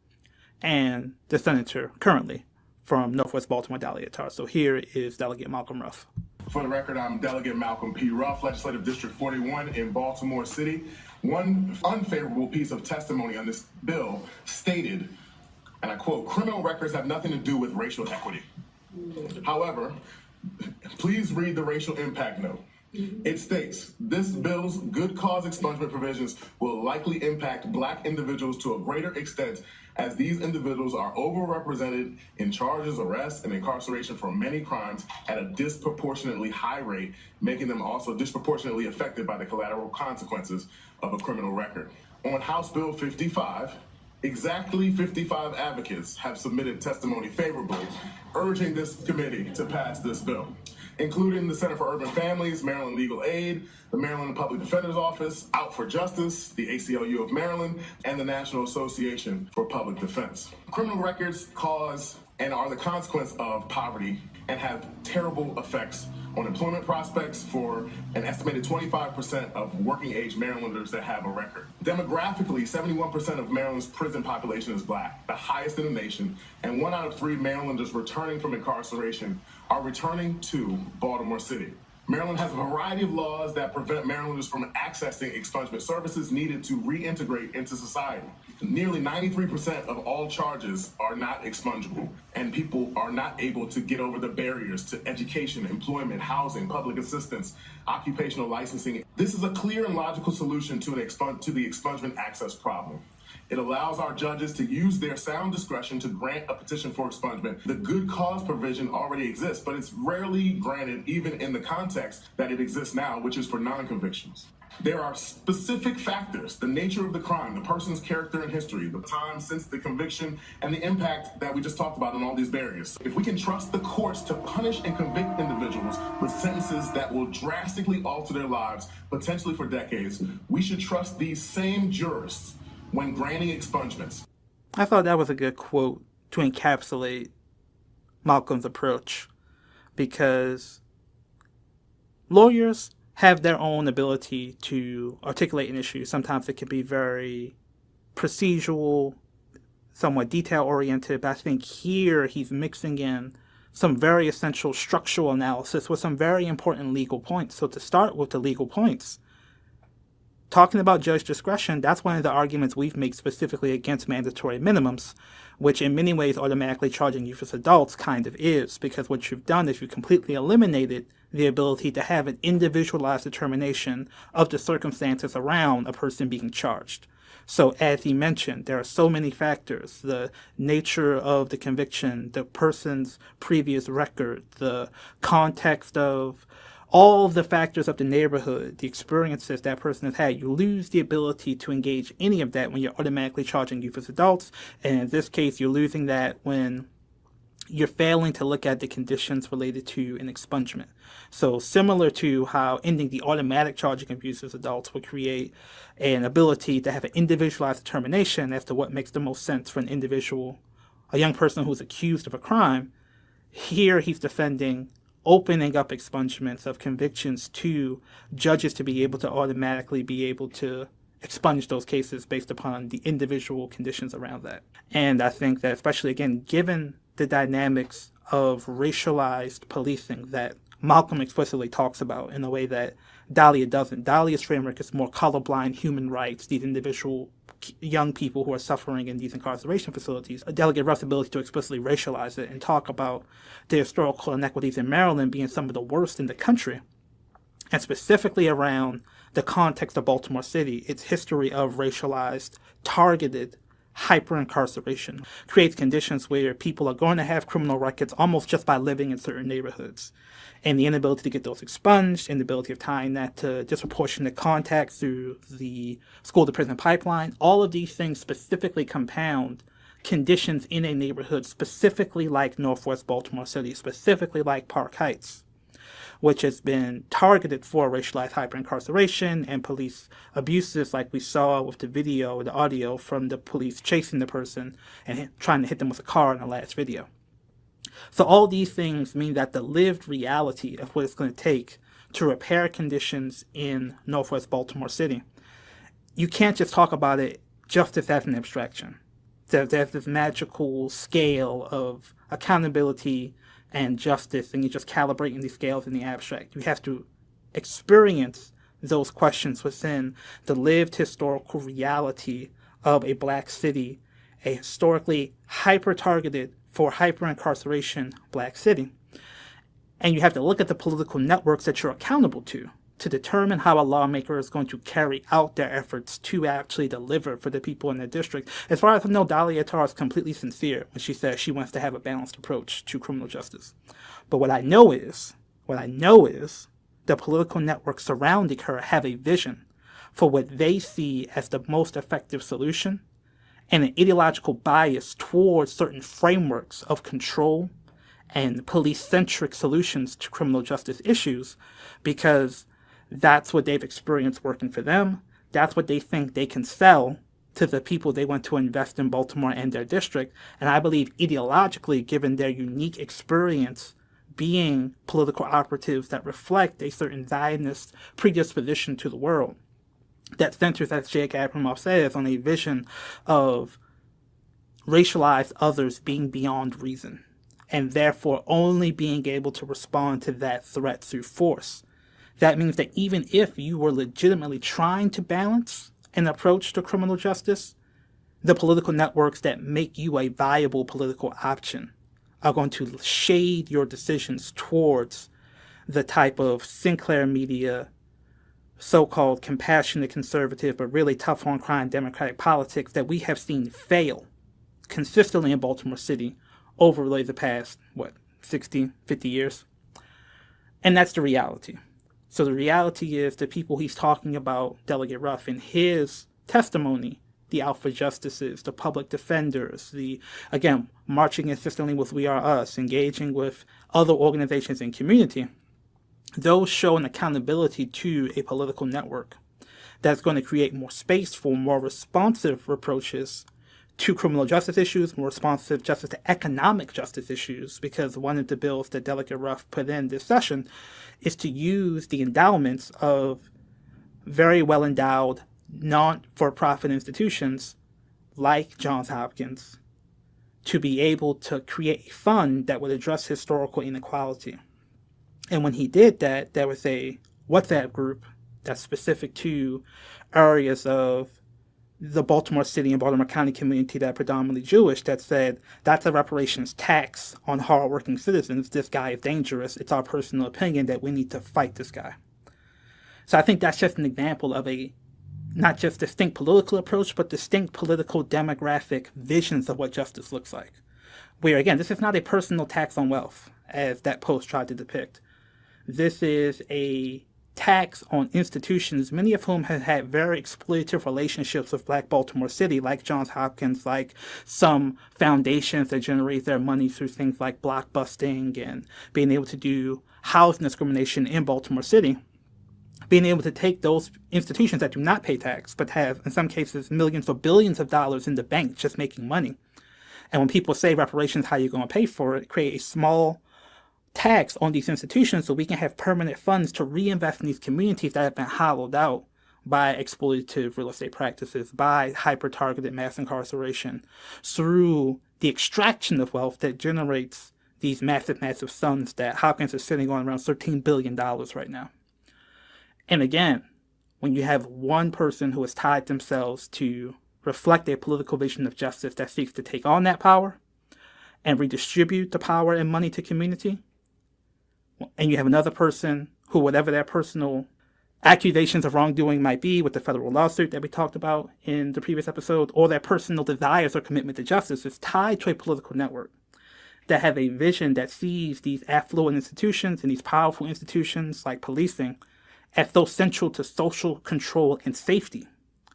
and the senator currently from Northwest Baltimore, Dalya Attar. So here is Delegate Malcolm Ruff. For the record, I'm Delegate Malcolm P. Ruff, Legislative District 41 in Baltimore City. One unfavorable piece of testimony on this bill stated, and I quote, "Criminal records have nothing to do with racial equity." However, please read the racial impact note. It states, this bill's good cause expungement provisions will likely impact Black individuals to a greater extent as these individuals are overrepresented in charges, arrests, and incarceration for many crimes at a disproportionately high rate, making them also disproportionately affected by the collateral consequences of a criminal record. On House Bill 55, exactly 55 advocates have submitted testimony favorably, urging this committee to pass this bill, including the Center for Urban Families, Maryland Legal Aid, the Maryland Public Defender's Office, Out for Justice, the ACLU of Maryland, and the National Association for Public Defense. Criminal records cause and are the consequence of poverty and have terrible effects on employment prospects for an estimated 25% of working age Marylanders that have a record. Demographically, 71% of Maryland's prison population is Black, the highest in the nation, and 1 out of 3 Marylanders returning from incarceration are returning to Baltimore City. Maryland has a variety of laws that prevent Marylanders from accessing expungement services needed to reintegrate into society. Nearly 93% of all charges are not expungible, and people are not able to get over the barriers to education, employment, housing, public assistance, occupational licensing. This is a clear and logical solution to the expungement access problem. It allows our judges to use their sound discretion to grant a petition for expungement. The good cause provision already exists, but it's rarely granted even in the context that it exists now, which is for non-convictions. There are specific factors, the nature of the crime, the person's character and history, the time since the conviction, and the impact that we just talked about on all these barriers. If we can trust the courts to punish and convict individuals with sentences that will drastically alter their lives, potentially for decades, we should trust these same jurists when granting expungements. I thought that was a good quote to encapsulate Malcolm's approach, because lawyers have their own ability to articulate an issue. Sometimes it can be very procedural, somewhat detail-oriented, but I think here he's mixing in some very essential structural analysis with some very important legal points. So to start with the legal points, talking about judge discretion, that's one of the arguments we've made specifically against mandatory minimums, which in many ways automatically charging youth as adults kind of is, because what you've done is you completely eliminated the ability to have an individualized determination of the circumstances around a person being charged. So as he mentioned, there are so many factors: the nature of the conviction, the person's previous record, the context of all of the factors of the neighborhood, the experiences that person has had. You lose the ability to engage any of that when you're automatically charging youth as adults. And in this case, you're losing that when you're failing to look at the conditions related to an expungement. So similar to how ending the automatic charging of youth as adults would create an ability to have an individualized determination as to what makes the most sense for an individual, a young person who's accused of a crime, here he's defending opening up expungements of convictions to judges to be able to automatically be able to expunge those cases based upon the individual conditions around that. And I think that, especially again, given the dynamics of racialized policing that Malcolm explicitly talks about in a way that Dalya doesn't. Dalya's framework is more colorblind human rights, these individual young people who are suffering in these incarceration facilities. Delegate Ruff's ability to explicitly racialize it and talk about the historical inequities in Maryland being some of the worst in the country, and specifically around the context of Baltimore City, its history of racialized, targeted hyper-incarceration creates conditions where people are going to have criminal records almost just by living in certain neighborhoods. And the inability to get those expunged, inability of tying that to disproportionate contacts through the school-to-prison pipeline, all of these things specifically compound conditions in a neighborhood specifically like Northwest Baltimore City, specifically like Park Heights, which has been targeted for racialized hyper-incarceration and police abuses, like we saw with the video, the audio from the police chasing the person and trying to hit them with a car in the last video. So all these things mean that the lived reality of what it's going to take to repair conditions in Northwest Baltimore City, you can't just talk about it just as an abstraction. There's this magical scale of accountability and justice, and you're just calibrating these scales in the abstract. You have to experience those questions within the lived historical reality of a black city, a historically hyper-targeted for hyper-incarceration black city. And you have to look at the political networks that you're accountable to determine how a lawmaker is going to carry out their efforts to actually deliver for the people in their district. As far as I know, Dalya Attar is completely sincere when she says she wants to have a balanced approach to criminal justice. But what I know is the political networks surrounding her have a vision for what they see as the most effective solution and an ideological bias towards certain frameworks of control and police-centric solutions to criminal justice issues, because that's what they've experienced working for them. That's what they think they can sell to the people they want to invest in Baltimore and their district. And I believe ideologically, given their unique experience being political operatives that reflect a certain Zionist predisposition to the world, that centers, as Jake Abramoff says, on a vision of racialized others being beyond reason, and therefore only being able to respond to that threat through force. That means that even if you were legitimately trying to balance an approach to criminal justice, the political networks that make you a viable political option are going to shade your decisions towards the type of Sinclair media, so-called compassionate conservative, but really tough on crime democratic politics that we have seen fail consistently in Baltimore City over the past, 60, 50 years. And that's the reality. So the reality is the people he's talking about, Delegate Ruff, in his testimony, the Alpha Justices, the public defenders, again, marching consistently with We Are Us, engaging with other organizations and community, those show an accountability to a political network that's going to create more space for more responsive approaches to criminal justice issues, more responsive justice to economic justice issues, because one of the bills that Delegate Ruff put in this session is to use the endowments of very well-endowed non-for-profit institutions like Johns Hopkins to be able to create a fund that would address historical inequality. And when he did that, there was a WhatsApp group that's specific to areas of the Baltimore City and Baltimore County community that are predominantly Jewish that said, that's a reparations tax on hardworking citizens. This guy is dangerous. It's our personal opinion that we need to fight this guy. So I think that's just an example of a not just distinct political approach, but distinct political demographic visions of what justice looks like. Where, again, this is not a personal tax on wealth, as that post tried to depict. This is a tax on institutions, many of whom have had very exploitative relationships with Black Baltimore City, like Johns Hopkins, like some foundations that generate their money through things like blockbusting and being able to do housing discrimination in Baltimore City. Being able to take those institutions that do not pay tax, but have, in some cases, millions or billions of dollars in the bank just making money. And when people say reparations, how are you going to pay for it? Create a small tax on these institutions so we can have permanent funds to reinvest in these communities that have been hollowed out by exploitative real estate practices, by hyper-targeted mass incarceration, through the extraction of wealth that generates these massive, massive sums that Hopkins is sitting on around $13 billion right now. And again, when you have one person who has tied themselves to reflect a political vision of justice that seeks to take on that power and redistribute the power and money to community, and you have another person who, whatever their personal accusations of wrongdoing might be with the federal lawsuit that we talked about in the previous episode, or their personal desires or commitment to justice, is tied to a political network that have a vision that sees these affluent institutions and these powerful institutions like policing as so central to social control and safety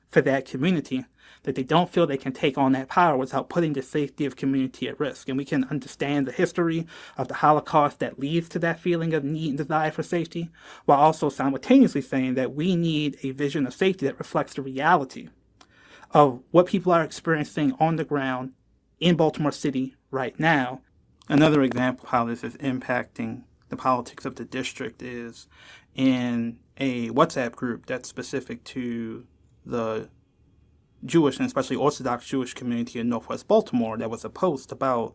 for that community that they don't feel they can take on that power without putting the safety of community at risk. And we can understand the history of the Holocaust that leads to that feeling of need and desire for safety, while also simultaneously saying that we need a vision of safety that reflects the reality of what people are experiencing on the ground in Baltimore City right now. Another example of how this is impacting the politics of the district is in a WhatsApp group that's specific to the Jewish and especially Orthodox Jewish community in Northwest Baltimore. There was a post about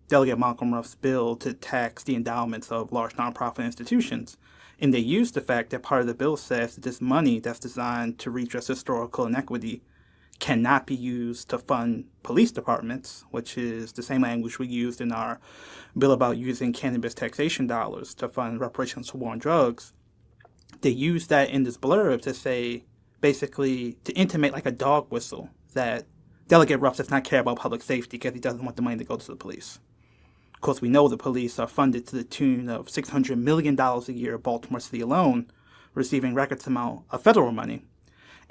Delegate Malcolm Ruff's bill to tax the endowments of large nonprofit institutions. And they used the fact that part of the bill says that this money that's designed to redress historical inequity cannot be used to fund police departments, which is the same language we used in our bill about using cannabis taxation dollars to fund reparations for war on drugs. They used that in this blurb to say, basically, to intimate like a dog whistle that Delegate Ruff does not care about public safety because he doesn't want the money to go to the police. Of course, we know the police are funded to the tune of $600 million a year, Baltimore City alone, receiving record amount of federal money.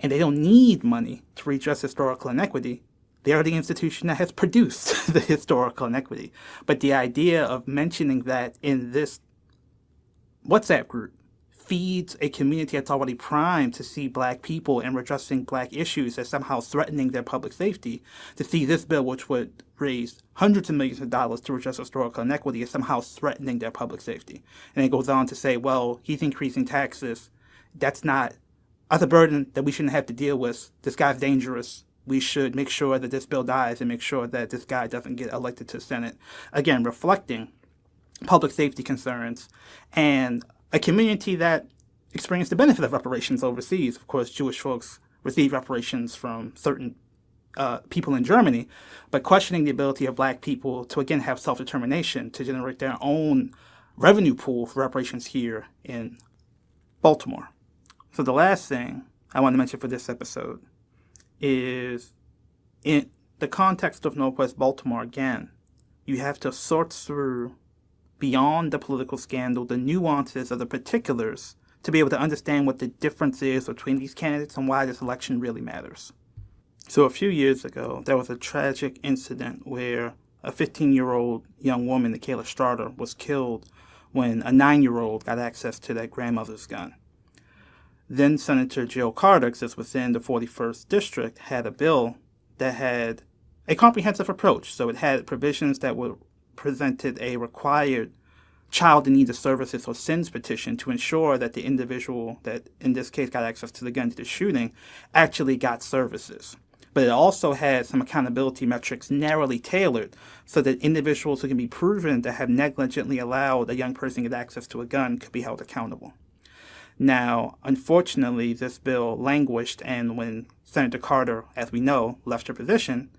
And they don't need money to redress historical inequity. They are the institution that has produced the historical inequity. But the idea of mentioning that in this WhatsApp group feeds a community that's already primed to see Black people and redressing Black issues as somehow threatening their public safety, to see this bill, which would raise hundreds of millions of dollars to redress historical inequity, as somehow threatening their public safety. And it goes on to say, well, he's increasing taxes. That's a burden that we shouldn't have to deal with. This guy's dangerous. We should make sure that this bill dies and make sure that this guy doesn't get elected to the Senate. Again, reflecting public safety concerns and a community that experienced the benefit of reparations overseas. Of course, Jewish folks receive reparations from certain people in Germany, but questioning the ability of Black people to, again, have self-determination, to generate their own revenue pool for reparations here in Baltimore. So the last thing I want to mention for this episode is, in the context of Northwest Baltimore, again, you have to sort through, beyond the political scandal, the nuances of the particulars to be able to understand what the difference is between these candidates and why this election really matters. So a few years ago, there was a tragic incident where a 15-year-old young woman, Kayla Starter, was killed when a 9-year-old got access to their grandmother's gun. Then Senator Jill Carter, because this was in the 41st District, had a bill that had a comprehensive approach. So it had provisions that were presented a required child in need of services or SINS petition to ensure that the individual that in this case got access to the gun to the shooting actually got services. But it also had some accountability metrics narrowly tailored so that individuals who can be proven to have negligently allowed a young person to get access to a gun could be held accountable. Now, unfortunately, this bill languished, and when Senator Carter, as we know, left her position,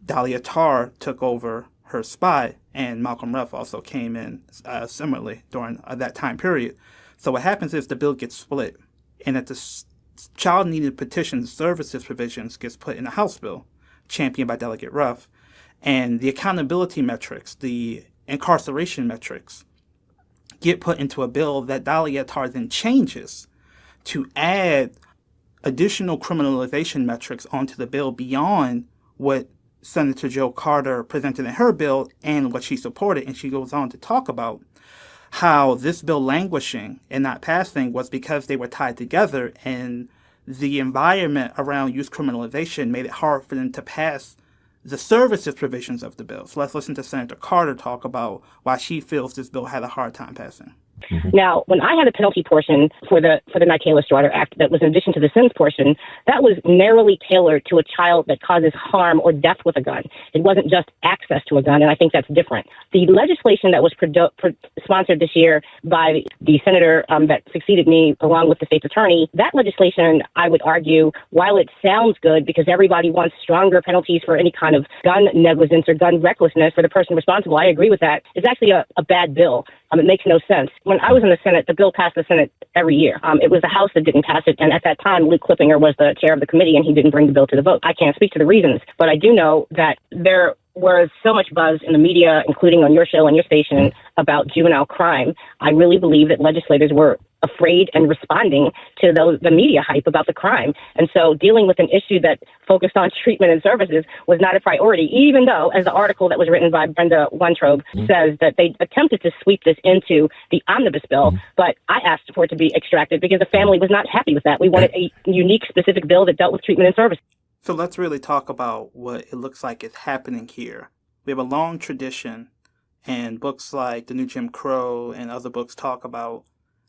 Dalya Attar took over her spot, and Malcolm Ruff also came in similarly during that time period. So what happens is the bill gets split, and that the child needed petition services provisions gets put in a House bill, championed by Delegate Ruff, and the accountability metrics, the incarceration metrics, get put into a bill that Dalya Attar then changes to add additional criminalization metrics onto the bill beyond what Senator Jill Carter presented in her bill and what she supported. And she goes on to talk about how this bill languishing and not passing was because they were tied together, and the environment around youth criminalization made it hard for them to pass the services provisions of the bill. So let's listen to Senator Carter talk about why she feels this bill had a hard time passing. Now, when I had a penalty portion for the Dalya Attar Act that was in addition to the sins portion, that was narrowly tailored to a child that causes harm or death with a gun. It wasn't just access to a gun, and I think that's different. The legislation that was sponsored this year by the senator that succeeded me, along with the state's attorney, that legislation, I would argue, while it sounds good because everybody wants stronger penalties for any kind of gun negligence or gun recklessness for the person responsible, I agree with that, it's actually a bad bill. It makes no sense. When I was in the Senate, the bill passed the Senate every year. It was the House that didn't pass it, and at that time, Luke Clippinger was the chair of the committee, and he didn't bring the bill to the vote. I can't speak to the reasons, but I do know that there was so much buzz in the media, including on your show and your station, about juvenile crime. I really believe that legislators were afraid and responding to the media hype about the crime. And so dealing with an issue that focused on treatment and services was not a priority, even though, as the article that was written by Brenda Weintraub says, that they attempted to sweep this into the omnibus bill. But I asked for it to be extracted because the family was not happy with that. We wanted a unique, specific bill that dealt with treatment and services. So let's really talk about what it looks like is happening here. We have a long tradition, and books like The New Jim Crow and other books talk about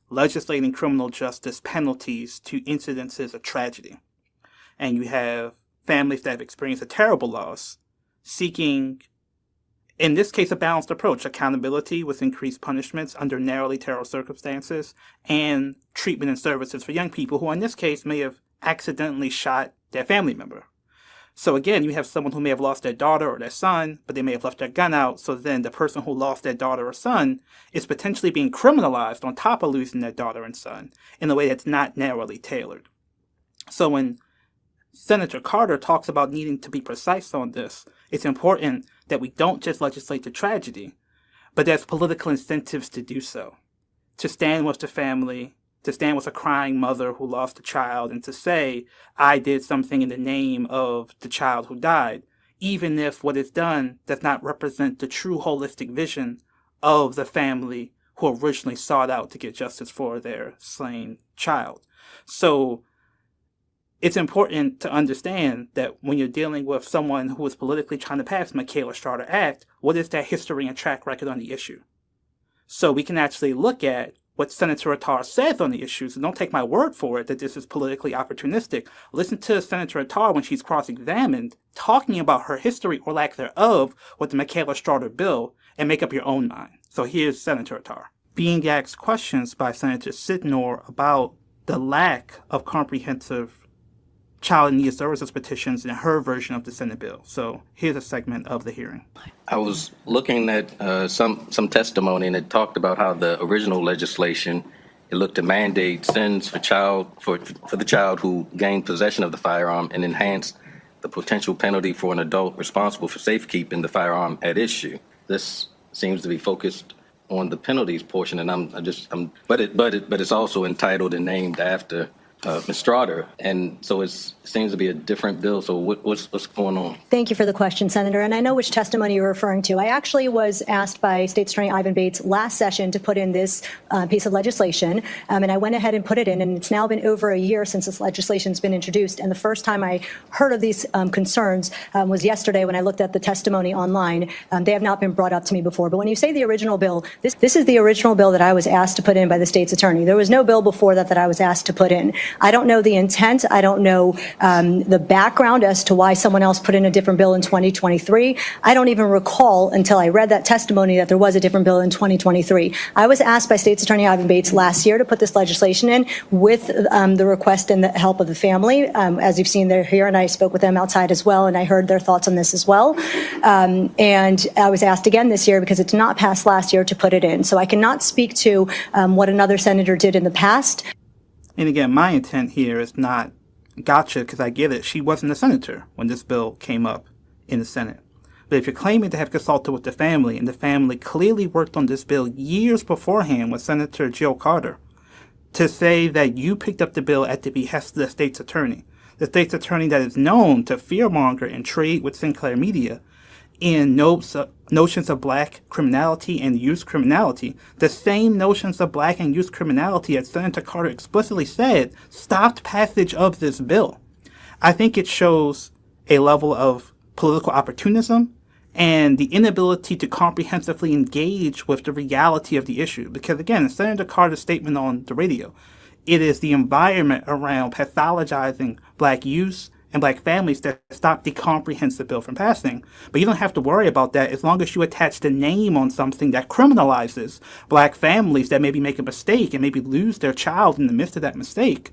legislating criminal justice penalties to incidences of tragedy. And you have families that have experienced a terrible loss seeking, in this case, a balanced approach: accountability with increased punishments under narrowly tailored circumstances, and treatment and services for young people who, in this case, may have accidentally shot their family member. So again, you have someone who may have lost their daughter or their son, but they may have left their gun out. So then the person who lost their daughter or son is potentially being criminalized on top of losing their daughter and son in a way that's not narrowly tailored. So when Senator Carter talks about needing to be precise on this, it's important that we don't just legislate the tragedy, but there's political incentives to do so, to stand with the family, to stand with a crying mother who lost a child, and to say, I did something in the name of the child who died, even if what is done does not represent the true holistic vision of the family who originally sought out to get justice for their slain child. So it's important to understand that when you're dealing with someone who is politically trying to pass the Dalya Attar Act, what is their history and track record on the issue? So we can actually look at what Senator Attar says on the issues, and don't take my word for it that this is politically opportunistic. Listen to Senator Attar when she's cross-examined, talking about her history or lack thereof with the Dalya Attar bill, and make up your own mind. So here's Senator Attar being asked questions by Senator Sidnor about the lack of comprehensive child and needs services petitions in her version of the Senate bill. So here's a segment of the hearing. I was looking at some testimony, and it talked about how the original legislation, it looked to mandate sins for the child who gained possession of the firearm and enhance the potential penalty for an adult responsible for safekeeping the firearm at issue. This seems to be focused on the penalties portion, and but it's also entitled and named after Ms. Strawder, and so it seems to be a different bill. So what's going on? Thank you for the question, Senator. And I know which testimony you're referring to. I actually was asked by State Attorney Ivan Bates last session to put in this piece of legislation, and I went ahead and put it in. And it's now been over a year since this legislation's been introduced. And the first time I heard of these concerns was yesterday when I looked at the testimony online. They have not been brought up to me before. But when you say the original bill, this is the original bill that I was asked to put in by the state's attorney. There was no bill before that I was asked to put in. I don't know the intent. I don't know the background as to why someone else put in a different bill in 2023. I don't even recall until I read that testimony that there was a different bill in 2023. I was asked by State's Attorney Ivan Bates last year to put this legislation in with the request and the help of the family. As you've seen, they're here, and I spoke with them outside as well, and I heard their thoughts on this as well. And I was asked again this year, because it's not passed last year, to put it in. So I cannot speak to what another senator did in the past. And again, my intent here is not gotcha, because I get it. She wasn't a senator when this bill came up in the Senate. But if you're claiming to have consulted with the family, and the family clearly worked on this bill years beforehand with Senator Jill Carter, to say that you picked up the bill at the behest of the state's attorney that is known to fearmonger and trade with Sinclair Media in notions of black criminality and youth criminality, the same notions of black and youth criminality as Senator Carter explicitly said stopped passage of this bill. I think it shows a level of political opportunism and the inability to comprehensively engage with the reality of the issue. Because again, Senator Carter's statement on the radio, it is the environment around pathologizing Black youth and Black families that stopped the comprehensive bill from passing. But you don't have to worry about that as long as you attach the name on something that criminalizes Black families that maybe make a mistake and maybe lose their child in the midst of that mistake.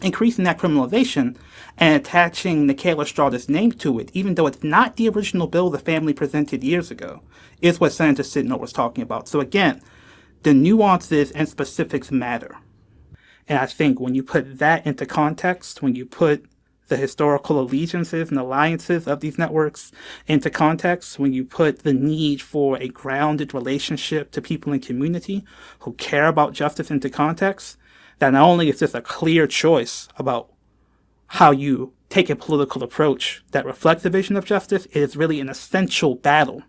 Increasing that criminalization and attaching Michaela Strawder's name to it, even though it's not the original bill the family presented years ago, is what Senator Sitnor was talking about. So again, the nuances and specifics matter. And I think when you put that into context, when you put the historical allegiances and alliances of these networks into context, when you put the need for a grounded relationship to people in community who care about justice into context, that not only is this a clear choice about how you take a political approach that reflects the vision of justice, it is really an essential battle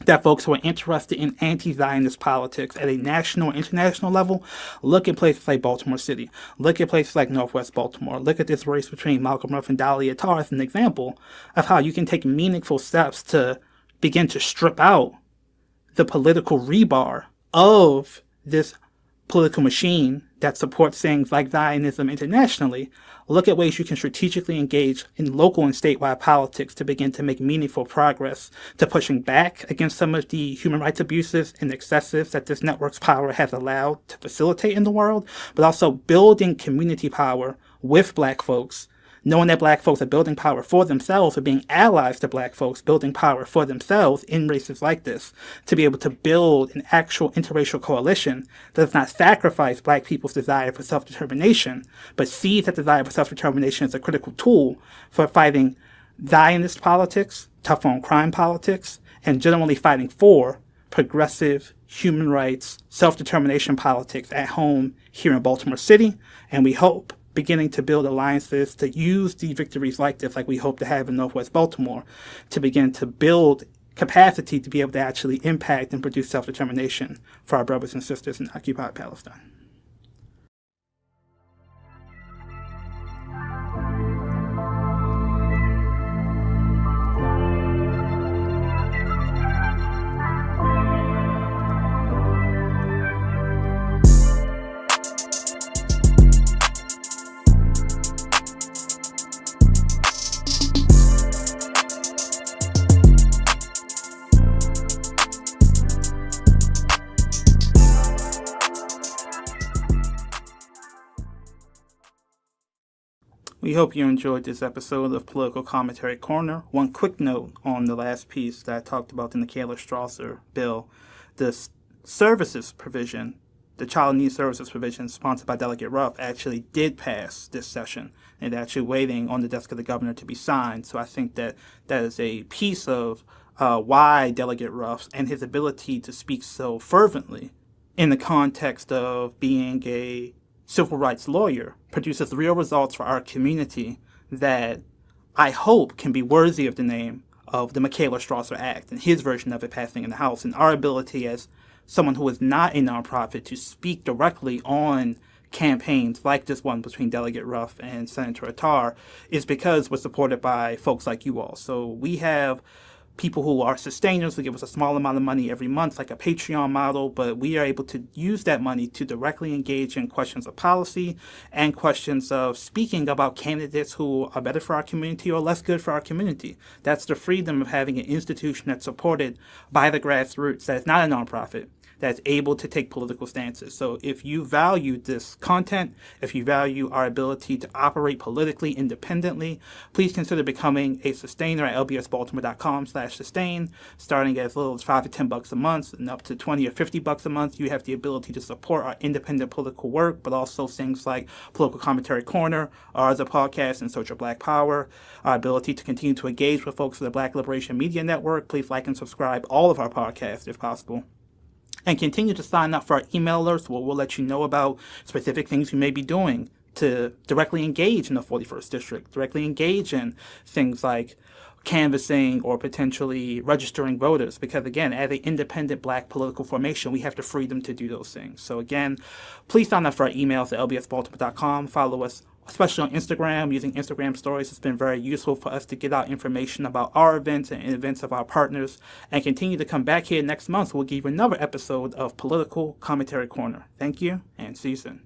that folks who are interested in anti-Zionist politics at a national or international level look at places like Baltimore City, look at places like Northwest Baltimore, look at this race between Malcolm Ruff and Dalya Attar as an example of how you can take meaningful steps to begin to strip out the political rebar of this political machine that supports things like Zionism internationally. Look at ways you can strategically engage in local and statewide politics to begin to make meaningful progress to pushing back against some of the human rights abuses and excesses that this network's power has allowed to facilitate in the world, but also building community power with Black folks, knowing that Black folks are building power for themselves or being allies to Black folks, building power for themselves in races like this, to be able to build an actual interracial coalition that does not sacrifice Black people's desire for self-determination, but sees that desire for self-determination as a critical tool for fighting Zionist politics, tough on crime politics, and generally fighting for progressive human rights, self-determination politics at home here in Baltimore City. And we hope beginning to build alliances to use the victories like this, like we hope to have in Northwest Baltimore, to begin to build capacity to be able to actually impact and produce self-determination for our brothers and sisters in occupied Palestine. We hope you enjoyed this episode of Political Commentary Corner. One quick note on the last piece that I talked about in the Michaela Strawder bill. The services provision, the child needs services provision sponsored by Delegate Ruff, actually did pass this session and actually waiting on the desk of the governor to be signed. So I think that that is a piece of why Delegate Ruff and his ability to speak so fervently in the context of being a civil rights lawyer produces real results for our community that I hope can be worthy of the name of the Michaela Strawder Act and his version of it passing in the House. And our ability as someone who is not a nonprofit to speak directly on campaigns like this one between Delegate Ruff and Senator Attar is because we're supported by folks like you all. So we have people who are sustainers who give us a small amount of money every month, like a Patreon model, but we are able to use that money to directly engage in questions of policy and questions of speaking about candidates who are better for our community or less good for our community. That's the freedom of having an institution that's supported by the grassroots, that is not a nonprofit, that's able to take political stances. So if you value this content, if you value our ability to operate politically independently, please consider becoming a sustainer at lbsbaltimore.com/sustain. Starting as little as $5 to $10 a month and up to $20 or $50 a month, you have the ability to support our independent political work, but also things like Political Commentary Corner, our other podcasts, and Search of Black Power, our ability to continue to engage with folks at the Black Liberation Media Network. Please like and subscribe all of our podcasts if possible. And continue to sign up for our email alerts where we'll let you know about specific things you may be doing to directly engage in the 41st District, directly engage in things like canvassing or potentially registering voters. Because again, as an independent Black political formation, we have the freedom to do those things. So again, please sign up for our emails at lbsbaltimore.com. Follow us especially on Instagram. Using Instagram stories has been very useful for us to get out information about our events and events of our partners, and continue to come back here next month. We'll give you another episode of Political Commentary Corner. Thank you, and see you soon.